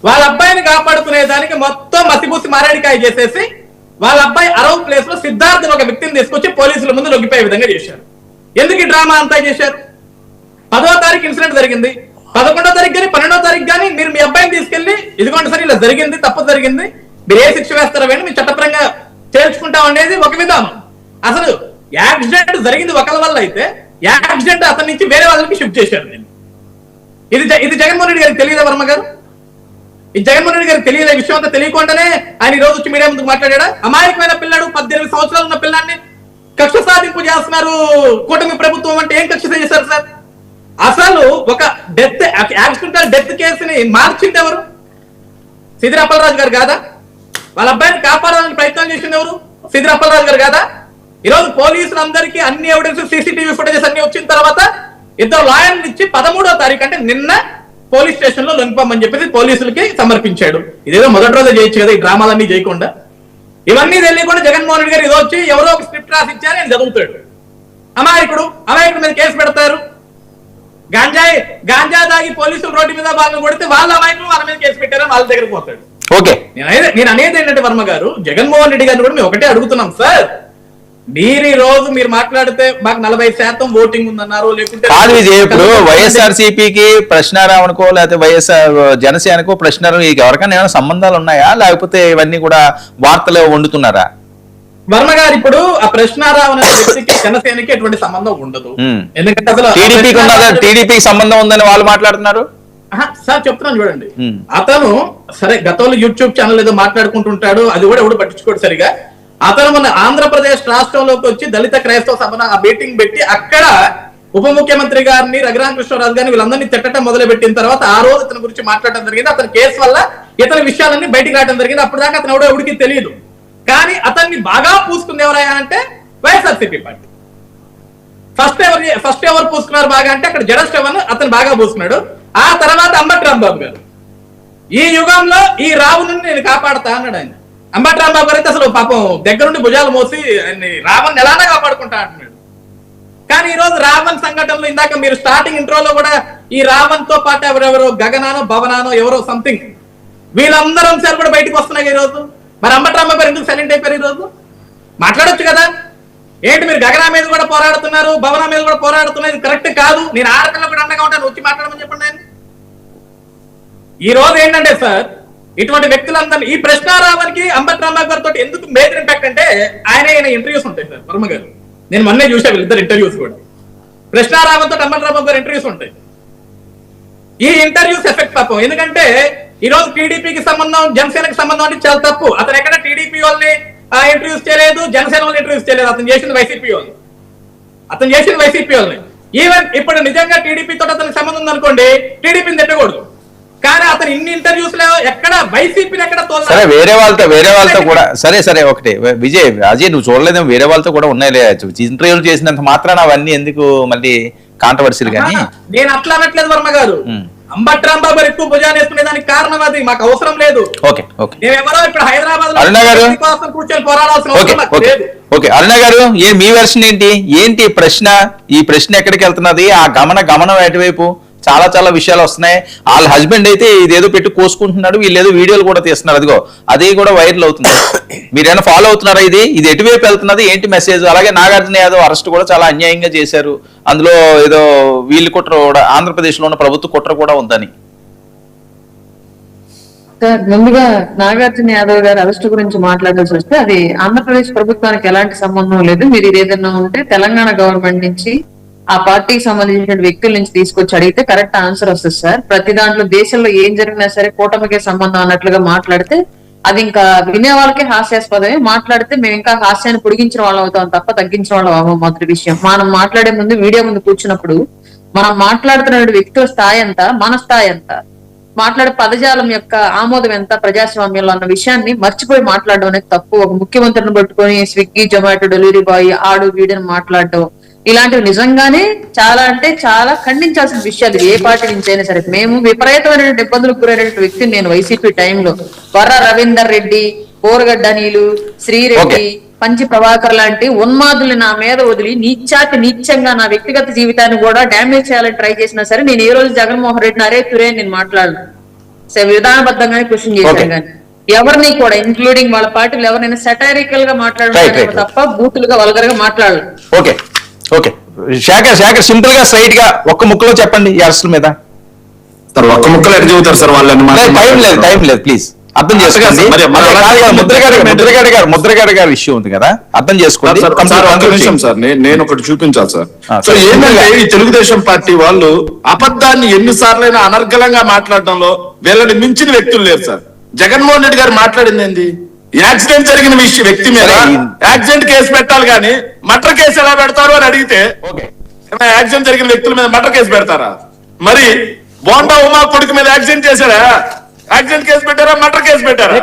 వాళ్ళ అబ్బాయిని కాపాడుకునే దానికి మొత్తం మసిపూసి మారేడికాయ చేసేసి వాళ్ళ అబ్బాయి అరవ్ ప్లేస్ లో సిద్ధార్థ్ ఒక వ్యక్తిని తీసుకొచ్చి పోలీసుల ముందు లొంగిపోయే విధంగా చేశారు. ఎందుకు ఈ డ్రామా అంతా చేశారు? 10వ తారీఖు ఇన్సిడెంట్ జరిగింది, 11వ తారీఖు కానీ 12వ తారీఖు కానీ మీరు మీ అబ్బాయిని తీసుకెళ్లి ఇదిగోండి సార్ ఇలా జరిగింది, తప్పు జరిగింది, మీరు ఏ శిక్ష వేస్తారో వేయండి, మీరు చట్టపరంగా తేల్చుకుంటాం అనేది ఒక విధానం. అసలు యాక్సిడెంట్ జరిగింది ఒకరి వల్ల అయితే యాక్సిడెంట్ అతని నుంచి వేరే వాళ్ళకి షిఫ్ట్ చేశారు. నేను ఇది జగన్మోహన్ రెడ్డి గారికి తెలియదా వర్మ గారు? ఈ జగన్మోహన్ రెడ్డి గారికి తెలియదు, విషయం అంతా తెలియకుండానే ఆయన ఈ రోజు వచ్చి మీడియా ముందుకు మాట్లాడా. అమాయకమైన పిల్లాడు, 18 సంవత్సరాలు ఉన్న పిల్లాన్ని కక్ష సాధింపు చేస్తున్నారు కూటమి ప్రభుత్వం అంటే. ఏం కక్ష చేశారు సార్? అసలు ఒక యాక్సిడెంటల్ డెత్ కేసుని మార్చింది ఎవరు? సిదిరి అప్పలరాజు గారు కాదా? వాళ్ళ అబ్బాయిని కాపాడాలని ప్రయత్నం చేసింది ఎవరు? సిదిరి అప్పలరాజు గారు కాదా? ఈ రోజు పోలీసులందరికీ అన్ని ఎవిడెన్స్, సీసీటీవీ ఫుటేజెస్ అన్ని వచ్చిన తర్వాత ఇద్దరు లాయర్లు ఇచ్చి 13వ తారీఖు అంటే నిన్న పోలీస్ స్టేషన్ లో లొంగిపోమని చెప్పేసి పోలీసులకి సమర్పించాడు. ఇదేదో మొదటి రోజే చేయొచ్చు కదా, ఈ డ్రామాలన్నీ చేయకుండా. ఇవన్నీ తెలియకుండా జగన్మోహన్ రెడ్డి గారు ఏదో వచ్చి ఎవరో ఒక స్క్రిప్ట్ రాసి ఇచ్చారు, ఆయన చదువుతాడు. అమాయకుడు మీద కేసు పెడతారు. గాంజా దాగి పోలీసులు రోడ్డు మీద వాళ్ళని కొడితే వాళ్ళ అమాయకులు వాళ్ళ మీద కేసు పెట్టారని వాళ్ళ దగ్గర పోతాడు. ఓకే, నేను అనేది ఏంటంటే వర్మ గారు, జగన్మోహన్ రెడ్డి గారిని కూడా మేము ఒకటే అడుగుతున్నాం సార్, మీరు ఈ రోజు మీరు మాట్లాడితే మాకు 40% ఓటింగ్ ఉందన్నారు, లేకుంటే కాదు విజయ్, ఇప్పుడు వైఎస్ఆర్సీపీకి ప్రశ్నారావునికో లేకపోతే వైఎస్ఆర్ జనసేనకో ప్రశ్నారావు ఎవరికైనా ఏమైనా సంబంధాలు ఉన్నాయా, లేకపోతే ఇవన్నీ కూడా వార్తలు వండుతున్నారా? వర్మ గారు ఇప్పుడు ఆ ప్రశ్నారావు అనే వ్యక్తికి జనసేనకి ఎటువంటి సంబంధం ఉండదు. ఎందుకంటే అసలు టీడీపీకి ఉన్నదా, టీడీపీకి సంబంధం ఉందని వాళ్ళు మాట్లాడుతున్నారు. సార్ చెప్తున్నాను చూడండి, అతను సరే గతంలో యూట్యూబ్ ఛానల్ ఏదో మాట్లాడుకుంటుంటాడు, అది కూడా ఎవడు పట్టించుకోడు సరిగా. అతను మన ఆంధ్రప్రదేశ్ రాష్ట్రంలోకి వచ్చి దళిత క్రైస్తవ సభను ఆ మీటింగ్ పెట్టి అక్కడ ఉప ముఖ్యమంత్రి గారిని రఘురామకృష్ణరాజు గారిని వీళ్ళందరినీ తిట్టడం మొదలుపెట్టిన తర్వాత ఆ రోజు ఇతని గురించి మాట్లాడడం జరిగింది. అతని కేసు వల్ల ఇతర విషయాలన్నీ బయటికి రావడం జరిగింది. అప్పుడు దాకా అతను ఎవడికి తెలియదు. కానీ అతన్ని బాగా పూసుకుంది ఎవరయ్యా అంటే వైఎస్ఆర్సీపీ పార్టీ. ఫస్ట్ ఎవరు పూసుకున్నారు బాగా అంటే అక్కడ జడస్టవన్ అతను బాగా పూసుకున్నాడు. ఆ తర్వాత అంబటి రాంబాబు గారు ఈ యుగంలో ఈ రావుని నేను కాపాడుతా అన్నాడు ఆయన. అంబటి రాంబాబు గారు అయితే అసలు పాపం దగ్గరుండి భుజాలు మోసి రావణ్ ఎలానే కాపాడుకుంటా అంటున్నాడు. కానీ ఈ రోజు రావణ్ సంఘటనలో ఇందాక మీరు స్టార్టింగ్ ఇంట్రోలో కూడా ఈ రావణ్ తో పాటు ఎవరెవరో గగనానో భవనానో ఎవరో సంథింగ్ వీళ్ళందరూ అంశాలు కూడా బయటకు వస్తున్నాయి ఈ రోజు. మరి అంబటి రాంబాబు గారు ఎందుకు సైలెంట్ అయిపోయారు ఈ రోజు? మాట్లాడొచ్చు కదా. ఏంటి మీరు గగనా మీద కూడా పోరాడుతున్నారు, భవన మీద కూడా పోరాడుతున్నారు, ఇది కరెక్ట్ కాదు, నేను ఆడపిల్ల కూడా అండగా ఉంటాను, వచ్చి మాట్లాడమని చెప్పండి ఆయన. ఈ రోజు ఏంటంటే సార్ ఇటువంటి వ్యక్తులందరినీ ఈ ప్రశ్నారావుకి అంబటి రాంబాబు గారితో ఎందుకు మేజర్ ఇంపాక్ట్ అంటే ఆయన ఇంటర్వ్యూస్ ఉంటాయి సార్ వర్మ గారు. నేను మొన్నే చూసా వీళ్ళిద్దరు ఇంటర్వ్యూస్ కూడా. ప్రశ్నారావుతో అంబటి రాంబాబు గారు ఇంటర్వ్యూస్ ఉంటాయి. ఈ ఇంటర్వ్యూస్ ఎఫెక్ట్ పాపం. ఎందుకంటే ఈ రోజు టీడీపీకి సంబంధం జనసేనకి సంబంధం అంటే చాలా తప్పు. అతను ఎక్కడ టీడీపీ వాళ్ళని ఇంటర్వ్యూస్ చేయలేదు, జనసేన వాళ్ళు ఇంటర్వ్యూస్ చేయలేదు. అతను చేసింది వైసీపీ వాళ్ళని. ఈవెన్ ఇప్పుడు నిజంగా టీడీపీతో అతనికి సంబంధం ఉందనుకోండి, టీడీపీని తిట్టకూడదు. కానీ అతను ఇన్ని ఇంటర్వ్యూస్ లో ఎక్కడ వైసీపీని ఎక్కడ సరే వేరే వాళ్ళతో కూడా సరే ఒకటి విజయ్ అజయ్ నువ్వు చూడలేదేమో, వేరే వాళ్ళతో కూడా ఉన్నాయి ఇంటర్వ్యూలు చేసినంత మాత్రాన అవన్నీ ఎందుకు మళ్ళీ కాంట్రవర్సీలు? కానీ నేను అట్లా అనట్లేదు వర్మ గారు. అంబటి రాంబాబు గారు ఎక్కువ భుజాన్ని వేసుకునే దానికి కారణం అది, మాకు అవసరం లేదు. మేమెవరో ఇప్పుడు హైదరాబాద్ లో కూర్చొని పోరాడాల్సిన అవసరం లేదు. ఓకే అరుణ గారు, మీ వెర్షన్ ఏంటి ఈ ప్రశ్న ఎక్కడికి వెళ్తున్నది? ఆ గమనం ఎటువైపు? చాలా విషయాలు వస్తున్నాయి. వాళ్ళ హస్బెండ్ అయితే ఇదేదో పెట్టి కోసుకుంటున్నాడు, వీళ్ళు ఏదో వీడియోలు కూడా తీస్తున్నారు, అదిగో అది కూడా వైరల్ అవుతుంది. మీరేమైనా ఫాలో అవుతున్నారా? ఇది ఎటువైపు వెళ్తున్నది, ఏంటి మెసేజ్? అలాగే నాగార్జున యాదవ్ అరెస్ట్ కూడా చాలా అన్యాయంగా చేశారు, అందులో ఏదో వీళ్ళు కుట్ర కూడా, ఆంధ్రప్రదేశ్ లో ఉన్న ప్రభుత్వ కుట్ర కూడా ఉందని. సార్ ముందుగా నాగార్జున యాదవ్ గారి అరెస్ట్ గురించి మాట్లాడాల్సి వస్తే అది ఆంధ్రప్రదేశ్ ప్రభుత్వానికి ఎలాంటి సంబంధం లేదు. మీరు ఇది ఏదైనా ఉంటే తెలంగాణ గవర్నమెంట్ నుంచి ఆ పార్టీకి సంబంధించిన వ్యక్తుల నుంచి తీసుకొచ్చి అడిగితే కరెక్ట్ ఆన్సర్ వస్తుంది సార్. ప్రతి దాంట్లో దేశంలో ఏం జరిగినా సరే కూటమికే సంబంధం అన్నట్లుగా మాట్లాడితే అది ఇంకా వినే వాళ్ళకే హాస్యాస్పదమే. మాట్లాడితే మేము ఇంకా హాస్యాన్ని పొడిగించిన వాళ్ళం అవుతాం తప్ప తగ్గించిన వాళ్ళం అవ్వం. మొదటి విషయం, మనం మాట్లాడే ముందు మీడియా ముందు కూర్చున్నప్పుడు మనం మాట్లాడుతున్న వ్యక్తుల స్థాయి ఎంత, మన స్థాయి ఎంత, మాట్లాడే పదజాలం యొక్క ఆమోదం ఎంత ప్రజాస్వామ్యంలో అన్న విషయాన్ని మర్చిపోయి మాట్లాడడం అనేది తప్పు. ఒక ముఖ్యమంత్రిని పట్టుకొని స్విగ్గీ జొమాటో డెలివరీ బాయ్ ఆడు వీడని మాట్లాడడం ఇలాంటివి నిజంగానే చాలా అంటే చాలా ఖండించాల్సిన విషయాలు ఏ పార్టీ నుంచి అయినా సరే. మేము విపరీతమైన ఇబ్బందులకు గురైన వ్యక్తిని నేను వైసీపీ టైంలో. వర్ర రవీందర్ రెడ్డి, కోరగడ్డ నీలు, శ్రీరెడ్డి, పంచి ప్రభాకర్ లాంటి ఉన్మాదుల్ని నా మీద వదిలి నీచంగా నా వ్యక్తిగత జీవితాన్ని కూడా డ్యామేజ్ చేయాలని ట్రై చేసినా సరే నేను ఏ రోజు జగన్మోహన్ రెడ్డిని అరే తురే నేను మాట్లాడను. విధానబద్ధంగానే క్వశ్చన్ చేశాను. కానీ ఎవరిని కూడా ఇంక్లూడింగ్ వాళ్ళ పార్టీలు ఎవరైనా సెటైరికల్ గా మాట్లాడడం తప్ప బూతులుగా వల్గర్ గా మాట్లాడాలి. ఓకే శేఖర్ సింపుల్ గా స్ట్రైట్ గా ఒక్క ముక్కలో చెప్పండి ఈ అరెస్టుల మీద. సార్ ఒక్క ముక్కలో ఎక్కడ చెబుతారు సార్ వాళ్ళని? టైం లేదు ప్లీజ్ అర్థం చేసుకోండి. ముద్రగడ గారి ఇష్యూ ఉంది కదా, అర్థం చేసుకోండి. సార్ నేను ఒకటి చూపించాలి సార్. సో ఏంటంటే ఈ తెలుగుదేశం పార్టీ వాళ్ళు అబద్ధాన్ని ఎన్నిసార్లైనా అనర్గళంగా మాట్లాడడంలో వీళ్ళని మించిన వ్యక్తులు లేరు సార్. జగన్మోహన్ రెడ్డి గారు మాట్లాడింది ఏంది? యాక్సిడెంట్ జరిగిన వ్యక్తి మీద యాక్సిడెంట్ కేసు పెట్టాలి కానీ మర్డర్ కేసు ఎలా పెడతారు అని అడిగితే యాక్సిడెంట్ జరిగిన వ్యక్తుల మీద మర్డర్ కేసు పెడతారా? మరి బోండా ఉమా కొడుకు మీద యాక్సిడెంట్ చేశారా? యాక్సిడెంట్ కేసు పెట్టారా? మర్డర్ కేసు పెట్టారా?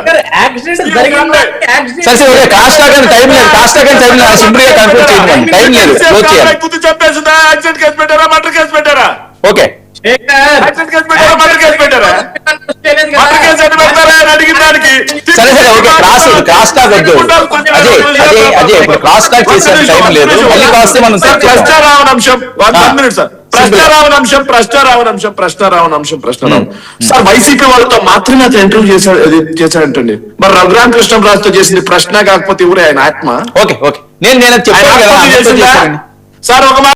చెప్పేసిందా? యాక్సిడెంట్ కేసు పెట్టారా? మర్డర్ కేసు పెట్టారా? ఓకే యాక్సిడెంట్ కేసు పెట్టారా? మర్డర్ కేసు పెట్టారా? మర్డర్ కేసు ఎన్ని పెడతారా అని అడిగిన దానికి సరే ఓకే క్రాస్ టాక్ వద్దు అజయ్ ఇప్పుడు క్రాస్ టాక్ చేసే టైం లేదు. మళ్ళీ కాస్తే మనం ప్రశ్నారావణంశం 1 మినిట్ సార్. ప్రశ్నారావణంశం సార్ వైసీపీ వాళ్ళతో మాత్రమే అతను ఇంటర్వ్యూ చేశాడంటండి. మరి రఘురామకృష్ణరాజుతో చేసింది ప్రశ్న కాకపోతే ఎవరు ఆయన ఆత్మ? ఓకే నేను చెప్పాను కదా, ఆయన అందరితో చేసిందా? చేశానని. సార్ ఒక